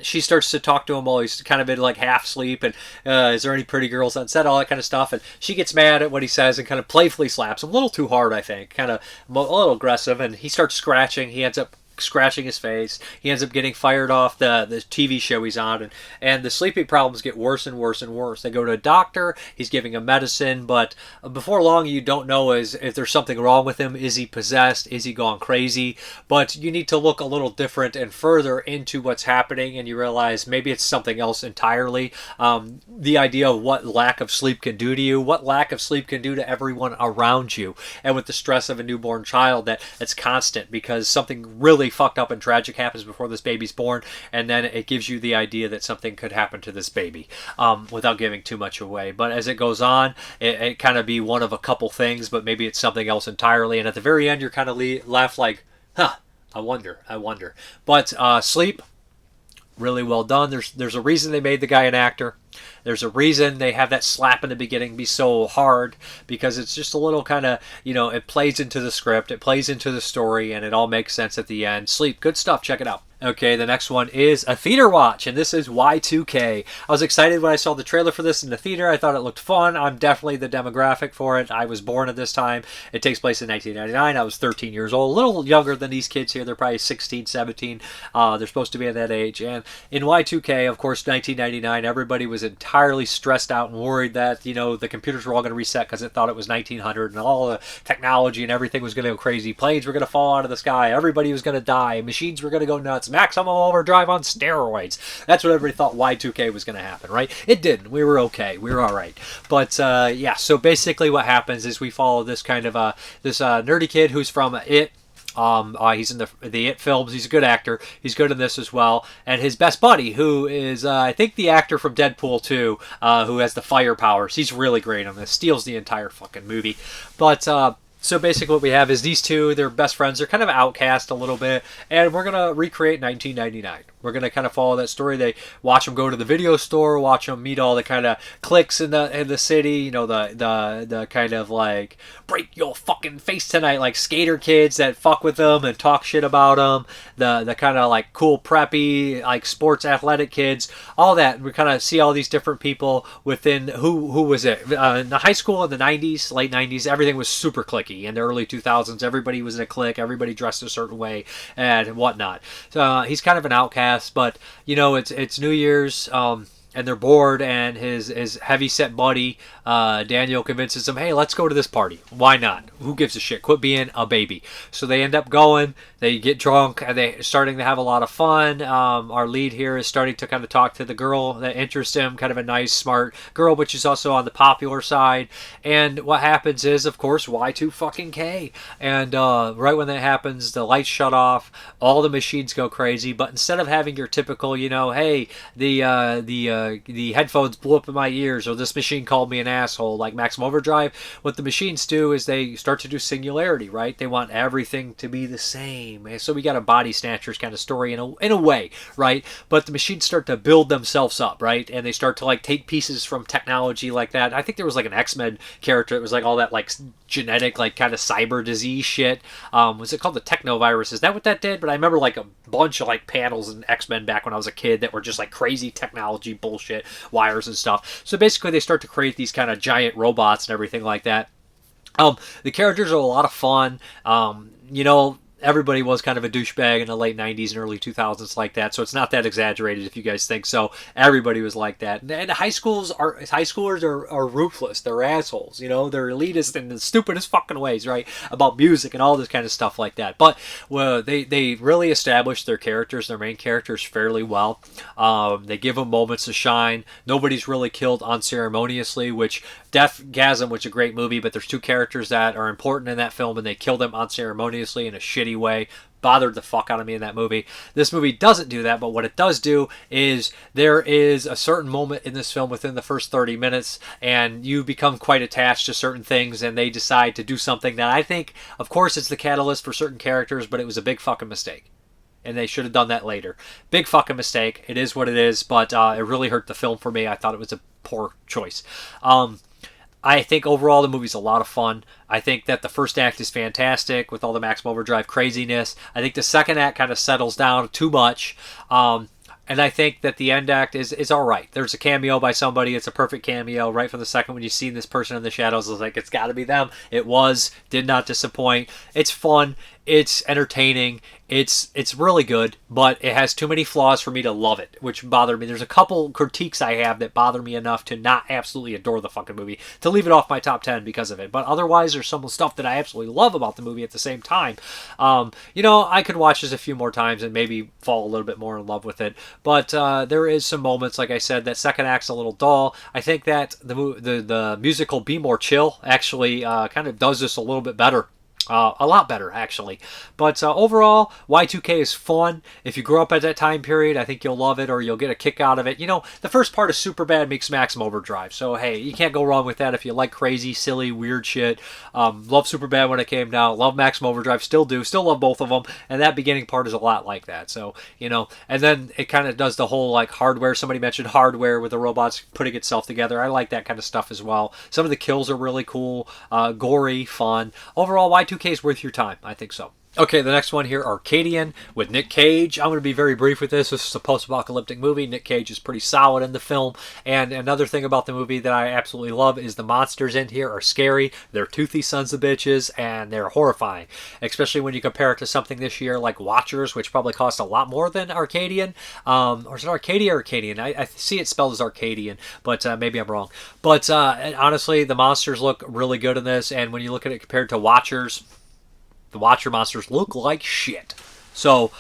she starts to talk to him while he's kind of in half sleep, and is there any pretty girls on set, all that kind of stuff, and she gets mad at what he says and kind of playfully slaps him a little too hard, I think, kind of a little aggressive, and he starts scratching. He ends up scratching his face. He ends up getting fired off the TV show he's on, and the sleeping problems get worse and worse and worse. They go to a doctor. He's giving him medicine, but before long you don't know if there's something wrong with him. Is he possessed? Is he gone crazy? But you need to look a little different and further into what's happening, and you realize maybe it's something else entirely. The idea of what lack of sleep can do to you, what lack of sleep can do to everyone around you, and with the stress of a newborn child that's constant because something really fucked up and tragic happens before this baby's born, and then it gives you the idea that something could happen to this baby, without giving too much away. But as it goes on, it kind of be one of a couple things, but maybe it's something else entirely, and at the very end you're kind of left like, I wonder. But Sleep, really well done. There's a reason they made the guy an actor. There's a reason they have that slap in the beginning be so hard, because it's just a little kind of, it plays into the script, it plays into the story, and it all makes sense at the end. Sleep, good stuff. Check it out. Okay, the next one is a theater watch, and this is Y2K. I was excited when I saw the trailer for this in the theater. I thought it looked fun. I'm definitely the demographic for it. I was born at this time. It takes place in 1999. I was 13 years old, a little younger than these kids here. They're probably 16, 17. They're supposed to be at that age. And in Y2K, of course, 1999, everybody was entirely stressed out and worried that, the computers were all going to reset because it thought it was 1900, and all the technology and everything was going to go crazy. Planes were going to fall out of the sky. Everybody was going to die. Machines were going to go nuts. Maximum overdrive on steroids. That's what everybody thought Y2K was going to happen, right? It didn't. We were okay. We were all right. But yeah, so basically what happens is we follow this kind of this nerdy kid who's from It. He's in the It films. He's a good actor. He's good in this as well. And his best buddy, who is I think the actor from Deadpool 2, who has the fire powers. He's really great on this. Steals the entire fucking movie. But so basically what we have is these two, they're best friends. They're kind of outcast a little bit, and we're going to recreate 1999. We're going to kind of follow that story. They watch them go to the video store, watch them meet all the kind of cliques in the city, the kind of break your fucking face tonight, skater kids that fuck with them and talk shit about them, the kind of cool preppy sports athletic kids, all that. We kind of see all these different people within who was it in the high school in the 90s, late 90s. Everything was super cliquey. In the early 2000s, everybody was in a clique, everybody dressed a certain way and whatnot. So he's kind of an outcast, but it's New Year's, and they're bored, and his heavy-set buddy, Daniel, convinces him, hey, let's go to this party. Why not? Who gives a shit? Quit being a baby. So they end up going, they get drunk, and they're starting to have a lot of fun. Our lead here is starting to kind of talk to the girl that interests him, kind of a nice, smart girl, but she's also on the popular side. And what happens is, of course, Y2K. And right when that happens, the lights shut off, all the machines go crazy, but instead of having your typical, hey, the the headphones blew up in my ears, or this machine called me an asshole, like Maximum Overdrive. What the machines do is they start to do singularity, right? They want everything to be the same. And so we got a Body Snatchers kind of story in a way, right? But the machines start to build themselves up, right? And they start to like take pieces from technology like that. I think there was like an X-Men character. It was like all that like genetic, like kind of cyber disease shit. Was it called the Technovirus? Is that what that did? But I remember like a bunch of like panels in X-Men back when I was a kid that were just like crazy technology bullshit, wires and stuff. So basically they start to create these kind of giant robots and everything like that. The characters are a lot of fun. Everybody was kind of a douchebag in the late 90s and early 2000s like that, so it's not that exaggerated if you guys think so. Everybody was like that. And high schoolers are ruthless. They're assholes, they're elitist in the stupidest fucking ways, right? About music and all this kind of stuff like that. But they really established their main characters fairly well. They give them moments to shine. Nobody's really killed unceremoniously, which Deathgasm, which is a great movie, but there's two characters that are important in that film, and they kill them unceremoniously in a shitty way. Bothered the fuck out of me in that movie. This movie doesn't do that, but what it does do is there is a certain moment in this film within the first 30 minutes, and you become quite attached to certain things, and they decide to do something that I think, of course, it's the catalyst for certain characters, but it was a big fucking mistake. And they should have done that later. Big fucking mistake. It is what it is, but it really hurt the film for me. I thought it was a poor choice. I think overall the movie's a lot of fun. I think that the first act is fantastic with all the Maximum Overdrive craziness. I think the second act kind of settles down too much. And I think that the end act is all right. There's a cameo by somebody. It's a perfect cameo right from the second when you see this person in the shadows. I was like, it's got to be them. It did not disappoint. It's fun. It's entertaining. It's really good, but it has too many flaws for me to love it, which bothered me. There's a couple critiques I have that bother me enough to not absolutely adore the fucking movie, to leave it off my top 10 because of it. But otherwise, there's some stuff that I absolutely love about the movie at the same time. I could watch this a few more times and maybe fall a little bit more in love with it. But there is some moments, like I said, that second act's a little dull. I think that the musical Be More Chill actually kind of does this a little bit better. A lot better, actually. But overall, Y2K is fun. If you grew up at that time period, I think you'll love it, or you'll get a kick out of it. The first part of Superbad makes Maximum Overdrive. So, hey, you can't go wrong with that if you like crazy, silly, weird shit. Love Superbad when it came out. Love Maximum Overdrive. Still do. Still love both of them. And that beginning part is a lot like that. So, and then it kind of does the whole, like, hardware. Somebody mentioned hardware with the robots putting itself together. I like that kind of stuff as well. Some of the kills are really cool. Gory, fun. Overall, Y2K is worth your time. I think so. Okay, the next one here, Arcadian, with Nick Cage. I'm going to be very brief with this. This is a post-apocalyptic movie. Nick Cage is pretty solid in the film. And another thing about the movie that I absolutely love is the monsters in here are scary. They're toothy sons of bitches, and they're horrifying. Especially when you compare it to something this year like Watchers, which probably cost a lot more than Arcadian. Or is it Arcadia or Arcadian? I see it spelled as Arcadian, but maybe I'm wrong. But honestly, the monsters look really good in this, and when you look at it compared to Watchers, the Watcher monsters look like shit. So,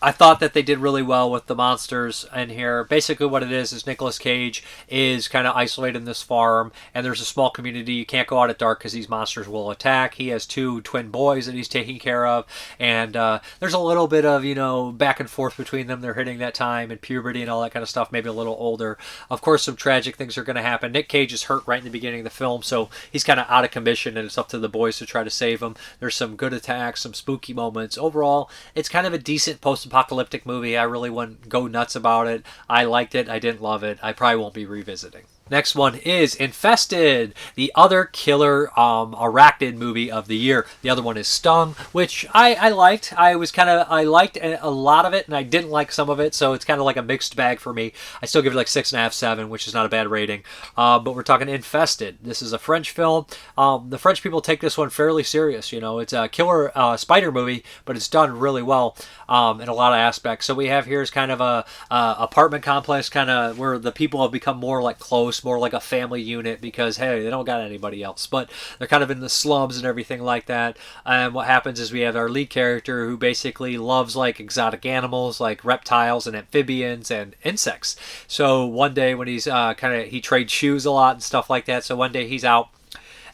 I thought that they did really well with the monsters in here. Basically what it is Nicolas Cage is kind of isolated in this farm, and there's a small community. You can't go out at dark because these monsters will attack. He has two twin boys that he's taking care of, and there's a little bit of, back and forth between them. They're hitting that time and puberty and all that kind of stuff, maybe a little older. Of course, some tragic things are going to happen. Nick Cage is hurt right in the beginning of the film, so he's kind of out of commission, and it's up to the boys to try to save him. There's some good attacks, some spooky moments. Overall, it's kind of a decent post-apocalyptic movie. I really wouldn't go nuts about it. I liked it. I didn't love it. I probably won't be revisiting. Next one is Infested, the other killer arachnid movie of the year. The other one is Stung, which I liked. I liked a lot of it, and I didn't like some of it, so it's kind of like a mixed bag for me. I still give it like 6.5, 7, which is not a bad rating. But we're talking Infested. This is a French film. The French people take this one fairly serious. It's a killer spider movie, but it's done really well in a lot of aspects. So we have here is kind of a apartment complex, kind of where the people have become more like close, more like a family unit, because hey, they don't got anybody else, but they're kind of in the slums and everything like that. And what happens is we have our lead character who basically loves like exotic animals like reptiles and amphibians and insects. So one day when he's he trades shoes a lot and stuff like that, so one day he's out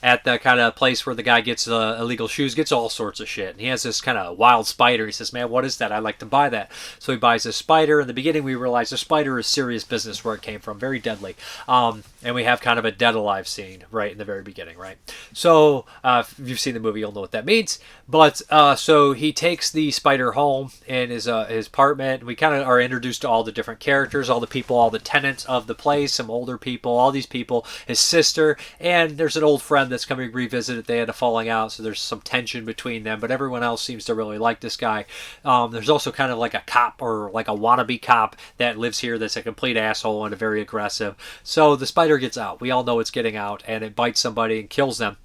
at the kind of place where the guy gets illegal shoes, gets all sorts of shit. And he has this kind of wild spider. He says, man, what is that? I'd like to buy that. So he buys this spider. In the beginning, we realize the spider is serious business where it came from, very deadly. And we have kind of a dead alive scene right in the very beginning, right? So if you've seen the movie, you'll know what that means. But so he takes the spider home in his apartment. We kind of are introduced to all the different characters, all the people, all the tenants of the place, some older people, all these people, his sister, and there's an old friend that's coming to revisit it. They had a falling out, so there's some tension between them, but everyone else seems to really like this guy. There's also kind of like a cop or like a wannabe cop that lives here that's a complete asshole and a very aggressive. So the spider gets out. We all know it's getting out, and it bites somebody and kills them.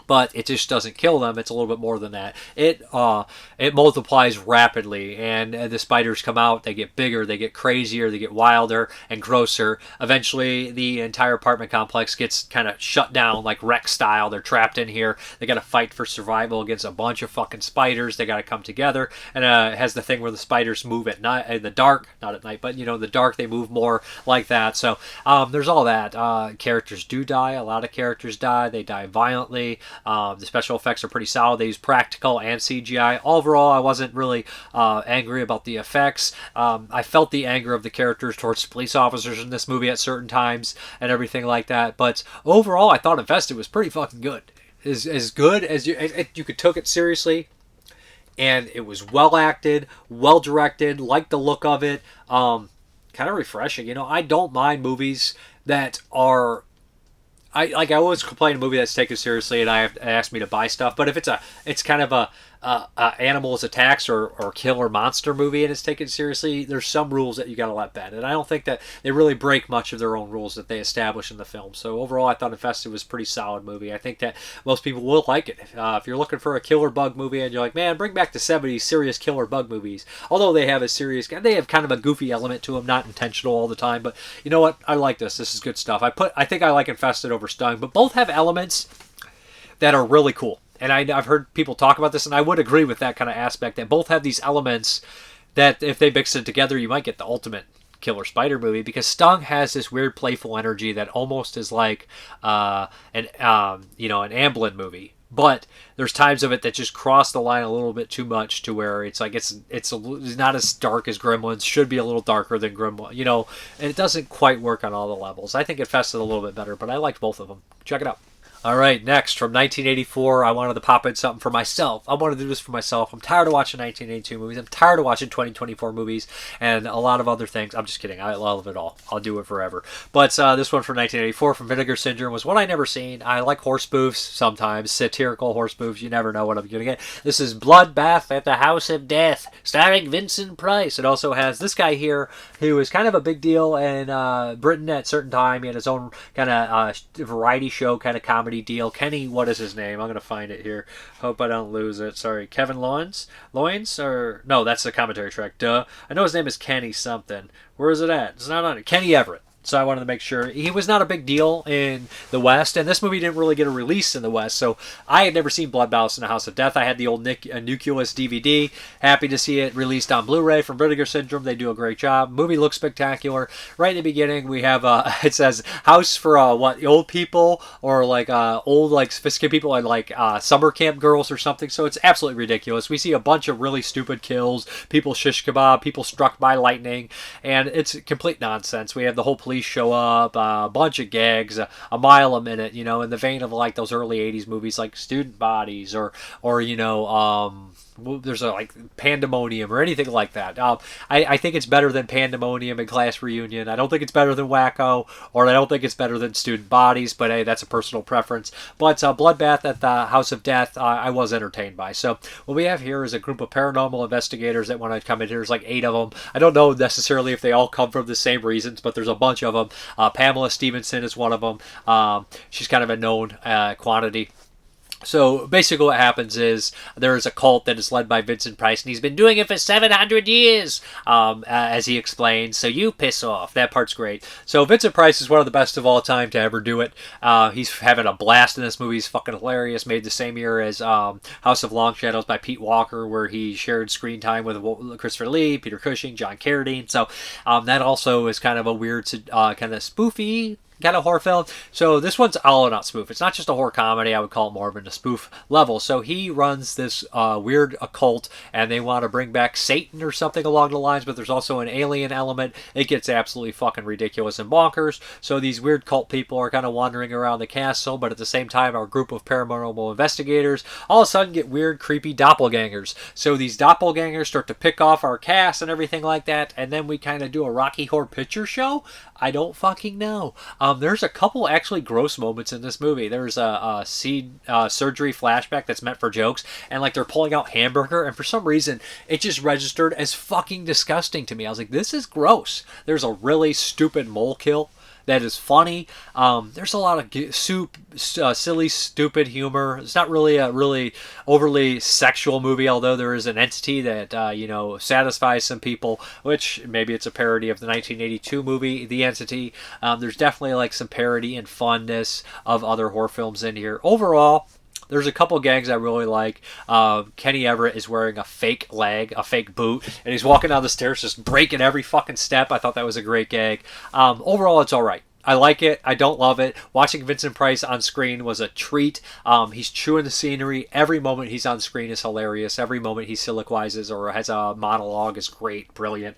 But it just doesn't kill them. It's a little bit more than that. It multiplies rapidly, and the spiders come out. They get bigger, they get crazier, they get wilder and grosser. Eventually, the entire apartment complex gets kind of shut down, like Rex style. They're trapped in here. They got to fight for survival against a bunch of fucking spiders. They got to come together, and it has the thing where the spiders move at night, in the dark, not at night, but in the dark they move more like that. So there's all that. Characters do die. A lot of characters die. They die violently. The special effects are pretty solid. They use practical and CGI. Overall, I wasn't really angry about the effects. I felt the anger of the characters towards police officers in this movie at certain times and everything like that. But overall, I thought Infested was pretty fucking good. As good as you could take it seriously. And it was well acted, well directed, liked the look of it. Kind of refreshing. I don't mind movies that are... I always complain a movie that's taken seriously and asked me to buy stuff, but if it's kind of a animals attacks or killer monster movie and it's taken seriously, there's some rules that you gotta let bend, and I don't think that they really break much of their own rules that they establish in the film. So overall, I thought Infested was a pretty solid movie. I think that most people will like it. If you're looking for a killer bug movie and you're like, man, bring back the 70s serious killer bug movies, although they have they have kind of a goofy element to them, not intentional all the time, but you know what, I like this is good stuff. I think I like Infested over Stung, but both have elements that are really cool. And I've heard people talk about this, and I would agree with that kind of aspect, that both have these elements that if they mix it together, you might get the ultimate killer spider movie, because Stung has this weird playful energy that almost is like an Amblin movie. But there's times of it that just cross the line a little bit too much to where it's like it's not as dark as Gremlins, should be a little darker than Gremlins, and it doesn't quite work on all the levels. I think Infested a little bit better, but I liked both of them. Check it out. All right, next, from 1984, I wanted to pop in something for myself. I wanted to do this for myself. I'm tired of watching 1982 movies. I'm tired of watching 2024 movies and a lot of other things. I'm just kidding. I love it all. I'll do it forever. But this one from 1984 from Vinegar Syndrome was one I never seen. I like horse spoofs sometimes, satirical horse spoofs. You never know what I'm going to get. This is Bloodbath at the House of Death, starring Vincent Price. It also has this guy here who is kind of a big deal in Britain at a certain time. He had his own kind of variety show kind of comedy deal. Kenny, what is his name? I'm going to find it here. Hope I don't lose it. Sorry. Kevin Loins? Or no, that's the commentary track. Duh. I know his name is Kenny something. Where is it at? It's not on it. Kenny Everett. So I wanted to make sure. He was not a big deal in the West, and this movie didn't really get a release in the West, so I had never seen Bloodbath in the House of Death. I had the old Nucleus DVD. Happy to see it released on Blu-ray from Vinegar Syndrome. They do a great job. Movie looks spectacular. Right in the beginning, we have, it says, house for, old people, or, old, sophisticated people, and, summer camp girls or something, so it's absolutely ridiculous. We see a bunch of really stupid kills, people shish kebab, people struck by lightning, and it's complete nonsense. We have the whole police show up, a bunch of gags, a mile a minute, in the vein of those early 80s movies like Student Bodies or there's Pandemonium or anything like that. I think it's better than Pandemonium and Class Reunion. I don't think it's better than Wacko, or I don't think it's better than Student Bodies, but hey, that's a personal preference. But Bloodbath at the House of Death, I was entertained by. So what we have here is a group of paranormal investigators that want to come in here. There's 8 of them. I don't know necessarily if they all come from the same reasons, but there's a bunch of them. Pamela Stevenson is one of them. She's kind of a known quantity. So basically what happens is there is a cult that is led by Vincent Price, and he's been doing it for 700 years, as he explains, so you piss off. That part's great. So Vincent Price is one of the best of all time to ever do it. He's having a blast in this movie. He's fucking hilarious. Made the same year as House of Long Shadows by Pete Walker, where he shared screen time with Christopher Lee, Peter Cushing, John Carradine. So that also is kind of a weird kind of spoofy kind of horror film. So this one's all out spoof. It's not just a horror comedy. I would call it more of a spoof level. So he runs this weird occult, and they want to bring back Satan or something along the lines, but there's also an alien element. It gets absolutely fucking ridiculous and bonkers. So these weird cult people are kind of wandering around the castle, but at the same time, our group of paranormal investigators all of a sudden get weird, creepy doppelgangers. So these doppelgangers start to pick off our cast and everything like that, and then we kind of do a Rocky Horror Picture Show. I don't fucking know. There's a couple actually gross moments in this movie. There's a seed surgery flashback that's meant for jokes, and like they're pulling out hamburger, and for some reason it just registered as fucking disgusting to me. I was like, this is gross. There's a really stupid mole kill that is funny. There's a lot of silly, stupid humor. It's not really a really overly sexual movie, although there is an entity that, satisfies some people, which maybe it's a parody of the 1982 movie, The Entity. There's definitely like some parody and funness of other horror films in here. Overall, there's a couple gags I really like. Kenny Everett is wearing a fake leg, a fake boot, and he's walking down the stairs just breaking every fucking step. I thought that was a great gag. Overall, it's all right. I like it. I don't love it. Watching Vincent Price on screen was a treat. He's chewing the scenery. Every moment he's on screen is hilarious. Every moment he soliloquizes or has a monologue is great, brilliant.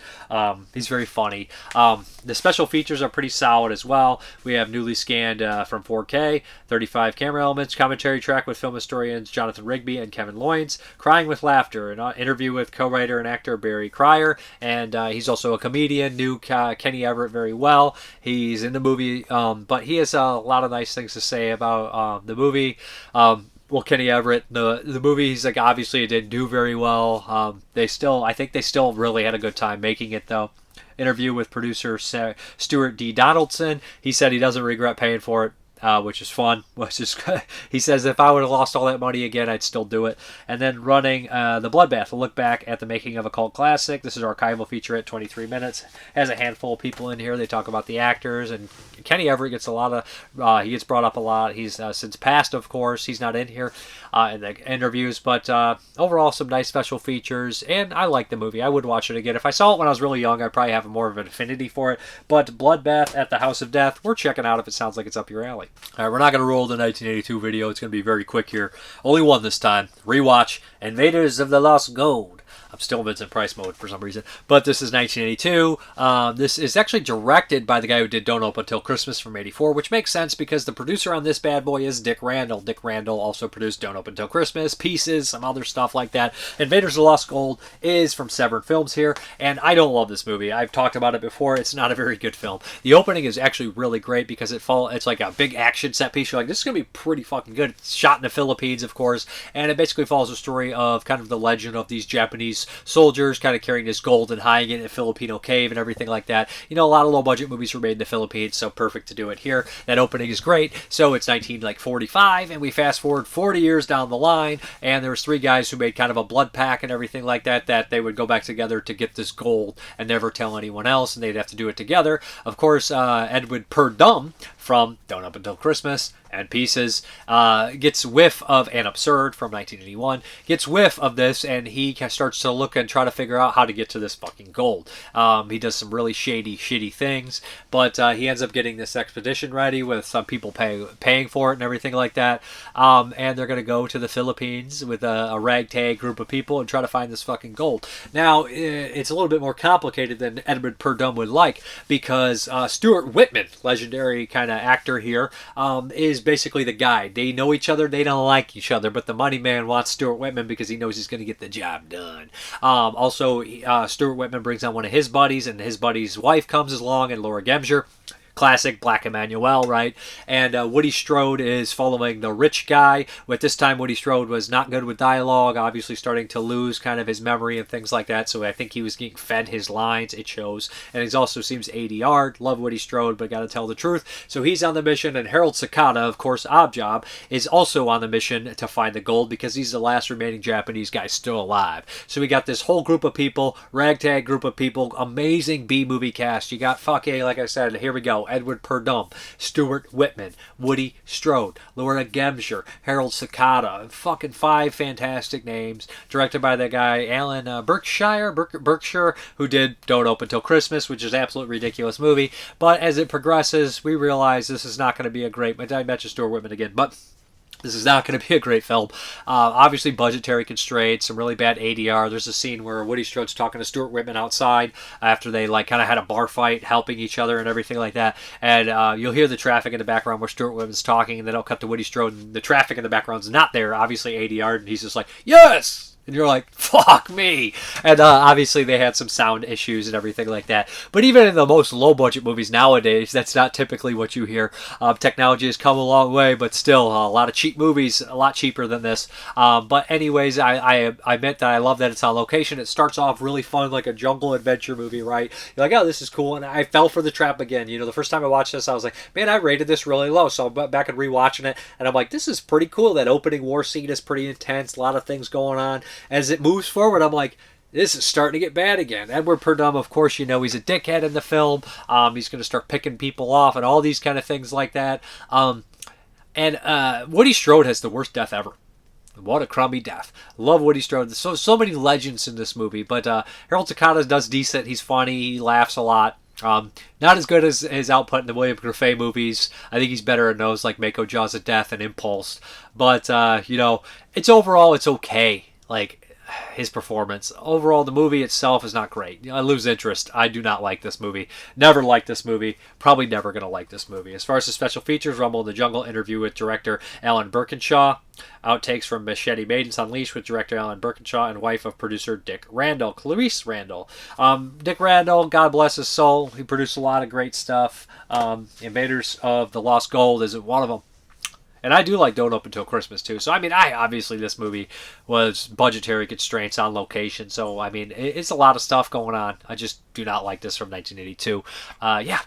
He's very funny. The special features are pretty solid as well. We have newly scanned from 4K, 35 camera elements, commentary track with film historians Jonathan Rigby and Kevin Loynes, Crying with Laughter, an interview with co-writer and actor Barry Cryer, and he's also a comedian, knew Kenny Everett very well. He's in the movie, but he has a lot of nice things to say about the movie. Kenny Everett, the movie, he's like, obviously it didn't do very well. I think they still really had a good time making it though. Interview with producer Stuart D. Donaldson. He said he doesn't regret paying for it. Which is fun. He says, if I would have lost all that money again, I'd still do it. And then running the Bloodbath, a look back at the making of a cult classic. This is an archival feature at 23 minutes. Has a handful of people in here. They talk about the actors, and Kenny Everett gets a lot of, he gets brought up a lot. He's since passed, of course. He's not in here in the interviews, but overall, some nice special features, and I like the movie. I would watch it again. If I saw it when I was really young, I'd probably have more of an affinity for it, but Bloodbath at the House of Death, we're checking out if it sounds like it's up your alley. All right, we're not going to roll the 1982 video. It's going to be very quick here. Only one this time. Rewatch Invaders of the Lost Gold. I'm still in Vincent Price mode for some reason. But this is 1982. This is actually directed by the guy who did Don't Open Till Christmas from 84, which makes sense because the producer on this bad boy is Dick Randall. Dick Randall also produced Don't Open Till Christmas, Pieces, some other stuff like that. Invaders of the Lost Gold is from Severin Films here, and I don't love this movie. I've talked about it before. It's not a very good film. The opening is actually really great because it's like a big action set piece. You're like, this is going to be pretty fucking good. It's shot in the Philippines, of course, and it basically follows the story of kind of the legend of these Japanese soldiers kind of carrying this gold and hiding it in a Filipino cave and everything like that. You know, a lot of low-budget movies were made in the Philippines, so perfect to do it here. That opening is great. So it's 1945, and we fast forward 40 years down the line, and there's three guys who made kind of a blood pact and everything like that, that they would go back together to get this gold and never tell anyone else, and they'd have to do it together. Of course, Edward Purdom from Don't Up Until Christmas and Pieces gets whiff of An Absurd from 1981, gets whiff of this, and he starts to look and try to figure out how to get to this fucking gold. He does some really shitty things, but he ends up getting this expedition ready with some people paying for it and everything like that, and they're going to go to the Philippines with a ragtag group of people and try to find this fucking gold. Now, it's a little bit more complicated than Edward Purdom would like, because Stuart Whitman, legendary kind of actor here, is basically the guy. They know each other, they don't like each other, but the money man wants Stuart Whitman because he knows he's going to get the job done. Also, Stuart Whitman brings on one of his buddies, and his buddy's wife comes along, and Laura Gemser. Classic Black Emmanuel, right? And Woody Strode is following the rich guy. At this time, Woody Strode was not good with dialogue, obviously starting to lose kind of his memory and things like that, so I think he was getting fed his lines, it shows. And he also seems ADR, love Woody Strode, but gotta tell the truth. So he's on the mission, and Harold Sakata, of course, Objob, is also on the mission to find the gold because he's the last remaining Japanese guy still alive. So we got this whole group of people, ragtag group of people, amazing B-movie cast. You got like I said, here we go. Edward Purdom, Stuart Whitman, Woody Strode, Laura Gemscher, Harold Sakata. Fucking 5 fantastic names. Directed by that guy, Alan Berkshire, who did Don't Open Till Christmas, which is an absolutely ridiculous movie. But as it progresses, we realize this is not going to be a great... I mentioned Stuart Whitman again, but... this is not going to be a great film. Obviously, budgetary constraints, some really bad ADR. There's a scene where Woody Strode's talking to Stuart Whitman outside after they kind of had a bar fight, helping each other and everything like that. And you'll hear the traffic in the background where Stuart Whitman's talking, and then it'll cut to Woody Strode, and the traffic in the background's not there. Obviously, ADR, and he's just like, yes! And you're like, fuck me. And obviously they had some sound issues and everything like that. But even in the most low-budget movies nowadays, that's not typically what you hear. Technology has come a long way, but still, a lot of cheap movies, a lot cheaper than this. But anyways, I meant that I love that it's on location. It starts off really fun, like a jungle adventure movie, right? You're like, oh, this is cool. And I fell for the trap again. You know, the first time I watched this, I was like, man, I rated this really low. So I'm back and rewatching it, and I'm like, this is pretty cool. That opening war scene is pretty intense. A lot of things going on. As it moves forward, I'm like, this is starting to get bad again. Edward Purdom, of course, you know, he's a dickhead in the film. He's going to start picking people off and all these kind of things like that. And Woody Strode has the worst death ever. What a crummy death. Love Woody Strode. So many legends in this movie. But Harold Sakata does decent. He's funny. He laughs a lot. Not as good as his output in the William Grafé movies. I think he's better in those like Mako Jaws of Death and Impulse. But, you know, it's okay. Like, his performance. Overall, the movie itself is not great. I lose interest. I do not like this movie. Never liked this movie. Probably never going to like this movie. As far as the special features, Rumble in the Jungle interview with director Alan Birkinshaw. Outtakes from Machete Maidens Unleashed with director Alan Birkinshaw and wife of producer Dick Randall, Clarice Randall. Dick Randall, God bless his soul. He produced a lot of great stuff. Invaders of the Lost Gold is one of them. And I do like Don't Open Till Christmas, too. So, I mean, obviously this movie was budgetary constraints on location. So, I mean, it's a lot of stuff going on. I just do not like this from 1982. Yeah,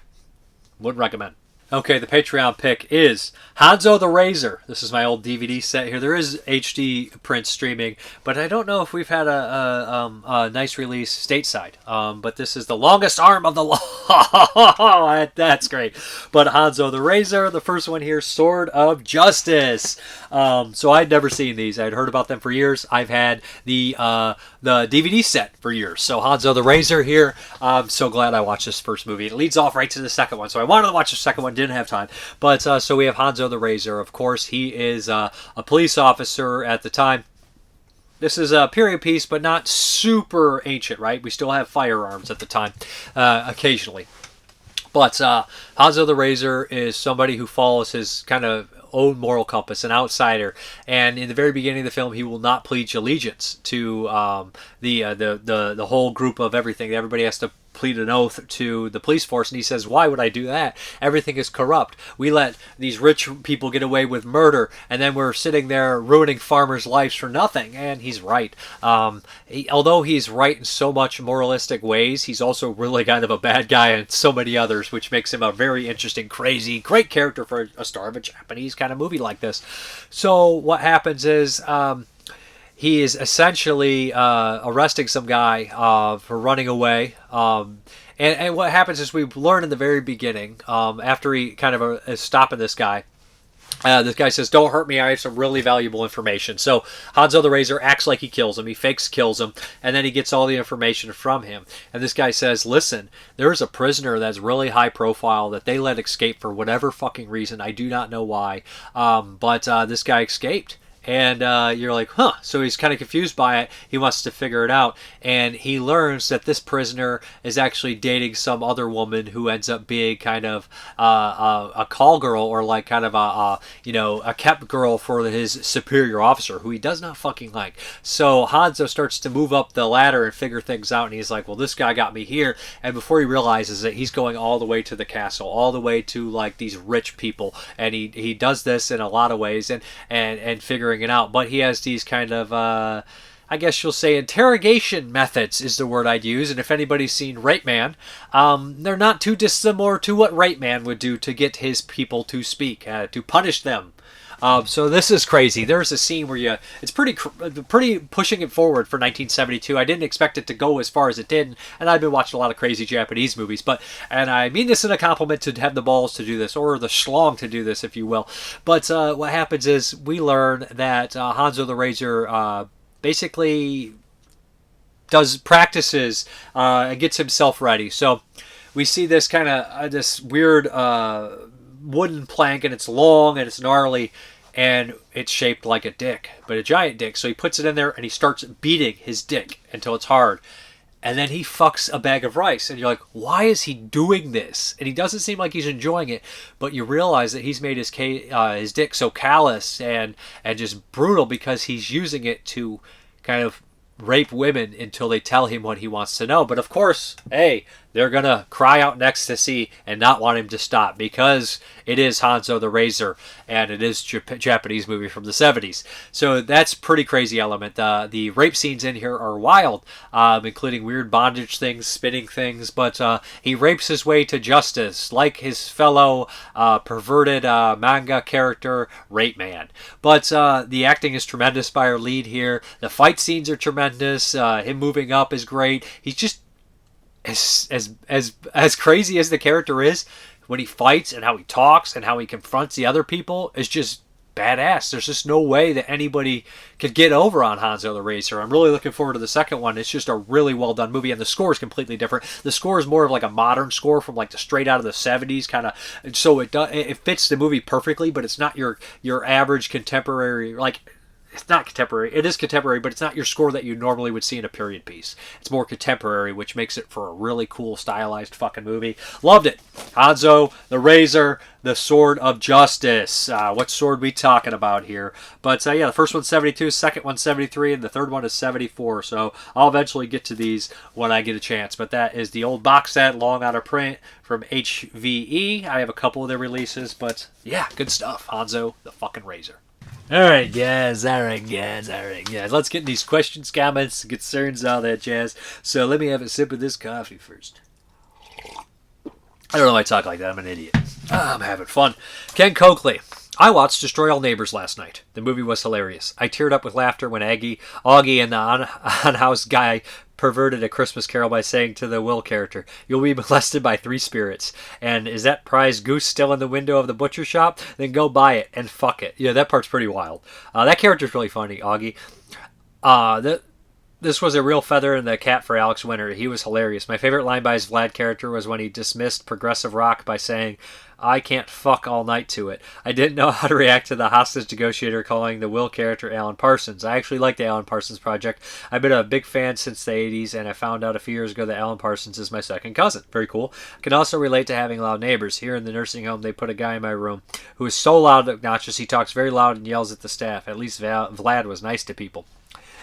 wouldn't recommend. Okay, the Patreon pick is Hanzo the Razor. This is my old DVD set here. There is HD print streaming, but I don't know if we've had a nice release stateside. But this is the longest arm of the law. That's great. But Hanzo the Razor, the first one here, Sword of Justice. So I'd never seen these. I'd heard about them for years. I've had the DVD set for years. So Hanzo the Razor here. I'm so glad I watched this first movie. It leads off right to the second one. So I wanted to watch the second one. Didn't have time. But so we have Hanzo the Razor. Of course, he is a police officer at the time. This is a period piece, but not super ancient, right? We still have firearms at the time, occasionally. But Hanzo the Razor is somebody who follows his kind of own moral compass, an outsider. And in the very beginning of the film, he will not pledge allegiance to the whole group of everything. Everybody has to plead an oath to the police force, and he says, why would I do that? Everything is corrupt. We let these rich people get away with murder, and then we're sitting there ruining farmers' lives for nothing. And he's right. Although he's right in so much moralistic ways, he's also really kind of a bad guy in so many others, which makes him a very interesting, crazy, great character for a star of a Japanese kind of movie like this. So what happens is he is essentially arresting some guy for running away. And what happens is we learn in the very beginning, after he kind of is stopping this guy says, don't hurt me, I have some really valuable information. So Hanzo the Razor acts like he kills him. He fakes kills him, and then he gets all the information from him. And this guy says, listen, there is a prisoner that's really high profile that they let escape for whatever fucking reason. I do not know why. But this guy escaped. And you're like, huh. So he's kind of confused by it. He wants to figure it out. And he learns that this prisoner is actually dating some other woman who ends up being kind of a call girl, or like kind of a kept girl for his superior officer, who he does not fucking like. So Hanzo starts to move up the ladder and figure things out. And he's like, well, this guy got me here. And before he realizes that he's going all the way to the castle, all the way to like these rich people. And he does this in a lot of ways and figuring it out, but he has these kind of I guess you'll say interrogation methods is the word I'd use. And if anybody's seen Rape Man, they're not too dissimilar to what Rape Man would do to get his people to speak, to punish them. So this is crazy. There's a scene where it's pretty pushing it forward for 1972. I didn't expect it to go as far as it did, and I've been watching a lot of crazy Japanese movies. And I mean this in a compliment to have the balls to do this, or the schlong to do this, if you will. But what happens is we learn that Hanzo the Razor basically does practices and gets himself ready. So we see this kind of this weird wooden plank, and it's long and it's gnarly, and it's shaped like a dick, but a giant dick. So he puts it in there and he starts beating his dick until it's hard. And then he fucks a bag of rice, and you're like, why is he doing this? And he doesn't seem like he's enjoying it, but you realize that he's made his dick so callous and just brutal because he's using it to kind of rape women until they tell him what he wants to know. But of course, hey, they're going to cry out in ecstasy and not want him to stop, because it is Hanzo the Razor, and it is a Japanese movie from the 70s. So that's pretty crazy element. The rape scenes in here are wild, including weird bondage things, spinning things, but he rapes his way to justice, like his fellow perverted manga character, Rape Man. But the acting is tremendous by our lead here. The fight scenes are tremendous. Him moving up is great. He's just as crazy as the character is when he fights, and how he talks and how he confronts the other people is just badass. There's just no way that anybody could get over on Hanzo the Razor. I'm really looking forward to the second one. It's just a really well done movie, and the score is completely different. The score is more of like a modern score from like the straight out of the 70s kind of, so it fits the movie perfectly, but it's not your average contemporary, like, it's not contemporary. It is contemporary, but it's not your score that you normally would see in a period piece. It's more contemporary, which makes it for a really cool, stylized fucking movie. Loved it. Hanzo the Razor, the Sword of Justice. What sword we talking about here? But yeah, the first one's 72, second one's 73, and the third one is 74. So I'll eventually get to these when I get a chance. But that is the old box set, long out of print, from HVE. I have a couple of their releases, but yeah, good stuff. Hanzo the fucking Razor. Alright guys, let's get these questions, comments, concerns, all that jazz. So let me have a sip of this coffee first. I don't know why I talk like that, I'm an idiot. I'm having fun. Ken Coakley. I watched Destroy All Neighbors last night. The movie was hilarious. I teared up with laughter when Augie and the on-house guy perverted A Christmas Carol by saying to the Will character, "You'll be molested by 3 spirits. And is that prize goose still in the window of the butcher shop? Then go buy it and fuck it." Yeah, that part's pretty wild. That character's really funny, Augie. This was a real feather in the cap for Alex Winter. He was hilarious. My favorite line by his Vlad character was when he dismissed progressive rock by saying, "I can't fuck all night to it." I didn't know how to react to the hostage negotiator calling the Will character Alan Parsons. I actually like the Alan Parsons Project. I've been a big fan since the 80s, and I found out a few years ago that Alan Parsons is my second cousin. Very cool. I can also relate to having loud neighbors. Here in the nursing home, they put a guy in my room who is so loud and obnoxious he talks very loud and yells at the staff. At least Vlad was nice to people.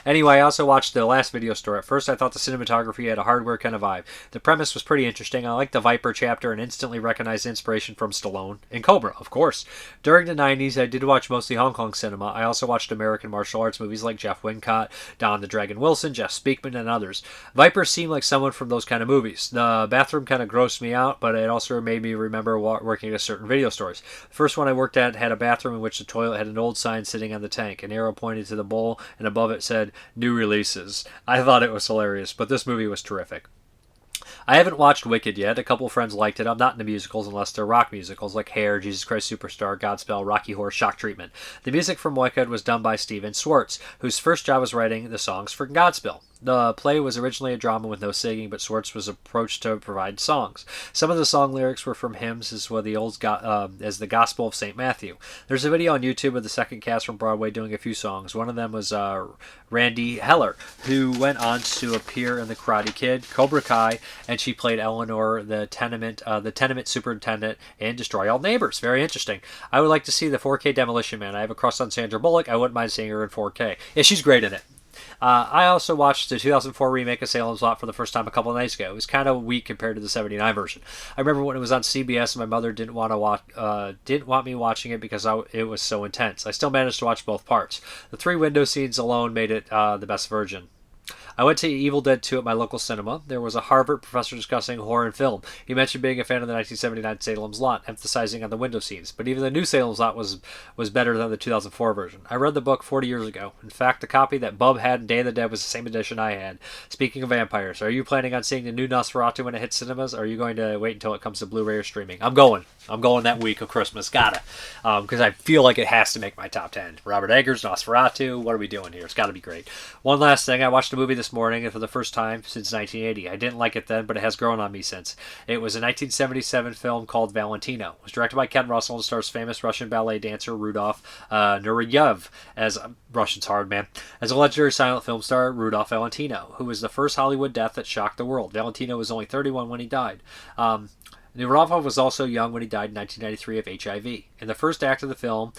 Anyway, I also watched the last video store. At first, I thought the cinematography had a hardware kind of vibe. The premise was pretty interesting. I liked the Viper chapter and instantly recognized inspiration from Stallone and Cobra, of course. During the 90s, I did watch mostly Hong Kong cinema. I also watched American martial arts movies like Jeff Wincott, Don the Dragon Wilson, Jeff Speakman, and others. Viper seemed like someone from those kind of movies. The bathroom kind of grossed me out, but it also made me remember working at certain video stores. The first one I worked at had a bathroom in which the toilet had an old sign sitting on the tank. An arrow pointed to the bowl, and above it said, "New releases." I thought it was hilarious, but this movie was terrific. I haven't watched Wicked yet. A couple of friends liked it. I'm not into musicals unless they're rock musicals like Hair, Jesus Christ Superstar, Godspell, Rocky Horror, Shock Treatment. The music from Wicked was done by Steven Schwartz, whose first job was writing the songs for Godspell. The play was originally a drama with no singing, but Schwartz was approached to provide songs. Some of the song lyrics were from hymns as well as the Gospel of St. Matthew. There's a video on YouTube of the second cast from Broadway doing a few songs. One of them was Randy Heller, who went on to appear in The Karate Kid, Cobra Kai, and she played Eleanor, the tenement superintendent in Destroy All Neighbors. Very interesting. I would like to see the 4K Demolition Man. I have a crush on Sandra Bullock. I wouldn't mind seeing her in 4K. Yeah, she's great in it. I also watched the 2004 remake of Salem's Lot for the first time a couple of nights ago. It was kind of weak compared to the '79 version. I remember when it was on CBS, and my mother didn't want me watching it because it was so intense. I still managed to watch both parts. The 3 window scenes alone made it the best version. I went to Evil Dead 2 at my local cinema. There was a Harvard professor discussing horror and film. He mentioned being a fan of the 1979 Salem's Lot, emphasizing on the window scenes. But even the new Salem's Lot was better than the 2004 version. I read the book 40 years ago. In fact, the copy that Bub had in Day of the Dead was the same edition I had. Speaking of vampires, are you planning on seeing the new Nosferatu when it hits cinemas, or are you going to wait until it comes to Blu-ray or streaming? I'm going that week of Christmas. Gotta. Because I feel like it has to make my top 10. Robert Eggers, Nosferatu, what are we doing here? It's got to be great. One last thing, I watched a movie this morning for the first time since 1980. I didn't like it then, but it has grown on me since. It was a 1977 film called Valentino. It was directed by Ken Russell and stars famous Russian ballet dancer Rudolph Nureyev as Russian's hard, man. As a legendary silent film star, Rudolph Valentino, who was the first Hollywood death that shocked the world. Valentino was only 31 when he died. Nureyev was also young when he died in 1993 of HIV. In the first act of the film,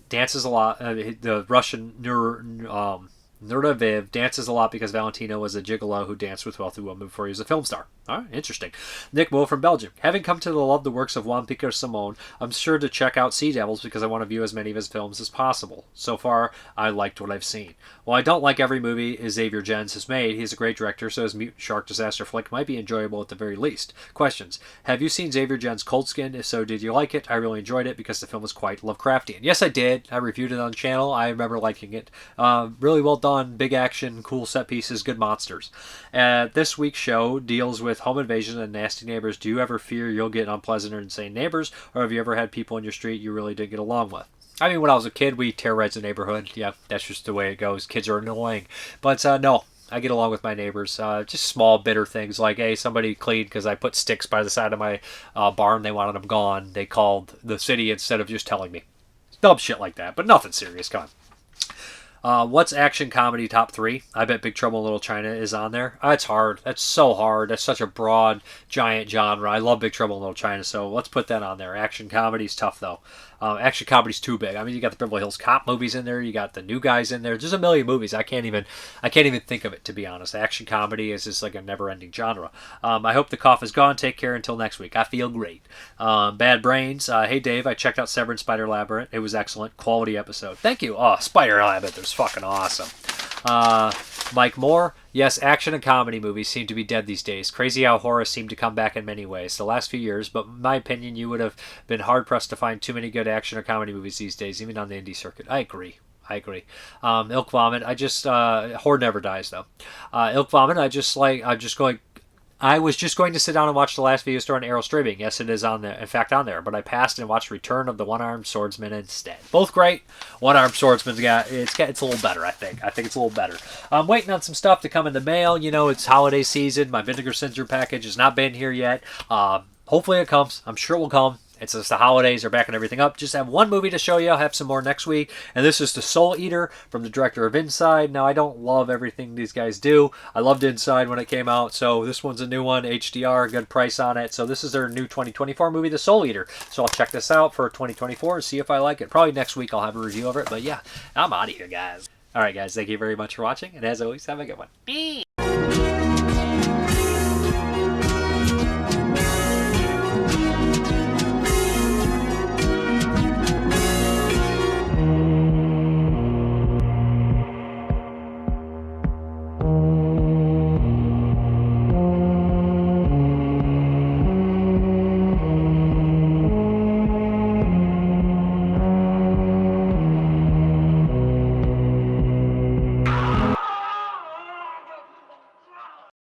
dances a lot. The Russian Nureyev dances a lot because Valentino was a gigolo who danced with wealthy women before he was a film star. All right, interesting. Nick Moe from Belgium. Having come to love the works of Juan Pico Simon, I'm sure to check out Sea Devils because I want to view as many of his films as possible. So far, I liked what I've seen. While I don't like every movie Xavier Gens has made, he's a great director, so his Mutant Shark Disaster flick might be enjoyable at the very least. Questions. Have you seen Xavier Gens' Cold Skin? If so, did you like it? I really enjoyed it because the film was quite Lovecraftian. Yes, I did. I reviewed it on the channel. I remember liking it. Really well done. Big action, cool set pieces, good monsters. This week's show deals with home invasion and nasty neighbors. Do you ever fear you'll get unpleasant or insane neighbors, or have you ever had people in your street you really didn't get along with? I mean, when I was a kid, we terrorized the neighborhood. Yeah, that's just the way it goes. Kids are annoying. But no, I get along with my neighbors. Just small, bitter things like, hey, somebody cleaned because I put sticks by the side of my barn. They wanted them gone. They called the city instead of just telling me. Dumb shit like that, but nothing serious. Come on. What's action comedy top 3? I bet Big Trouble in Little China is on there. It's hard. That's so hard. That's such a broad, giant genre. I love Big Trouble in Little China, so let's put that on there. Action comedy's tough, though. Action comedy's too big. I mean, you got the Beverly Hills Cop movies in there. You got the New Guys in there. There's a million movies. I can't even think of it, to be honest. Action comedy is just like a never-ending genre. I hope the cough is gone. Take care until next week. I feel great. Bad Brains. Hey, Dave, I checked out Severed Spider Labyrinth. It was excellent. Quality episode. Thank you. Oh, Spider Labyrinth is fucking awesome. Mike Moore. Yes, action and comedy movies seem to be dead these days. Crazy how horror seemed to come back in many ways the last few years, but in my opinion, you would have been hard-pressed to find too many good action or comedy movies these days, even on the indie circuit. I agree. Ilk Vomit. Horror never dies, though. Ilk Vomit, I was just going to sit down and watch the last video store on Arrow streaming. Yes, it is on there. In fact, on there. But I passed and watched Return of the One-Armed Swordsman instead. Both great. One-Armed Swordsman's it's a little better, I think. I think it's a little better. I'm waiting on some stuff to come in the mail. You know, it's holiday season. My Vinegar Syndrome package has not been here yet. Hopefully it comes. I'm sure it will come. It's just the holidays are backing everything up. Just have one movie to show you. I'll have some more next week. And this is The Soul Eater from the director of Inside. Now, I don't love everything these guys do. I loved Inside when it came out. So this one's a new one. HDR, good price on it. So this is their new 2024 movie, The Soul Eater. So I'll check this out for 2024 and see if I like it. Probably next week I'll have a review of it. But yeah, I'm out of here, guys. All right, guys. Thank you very much for watching. And as always, have a good one.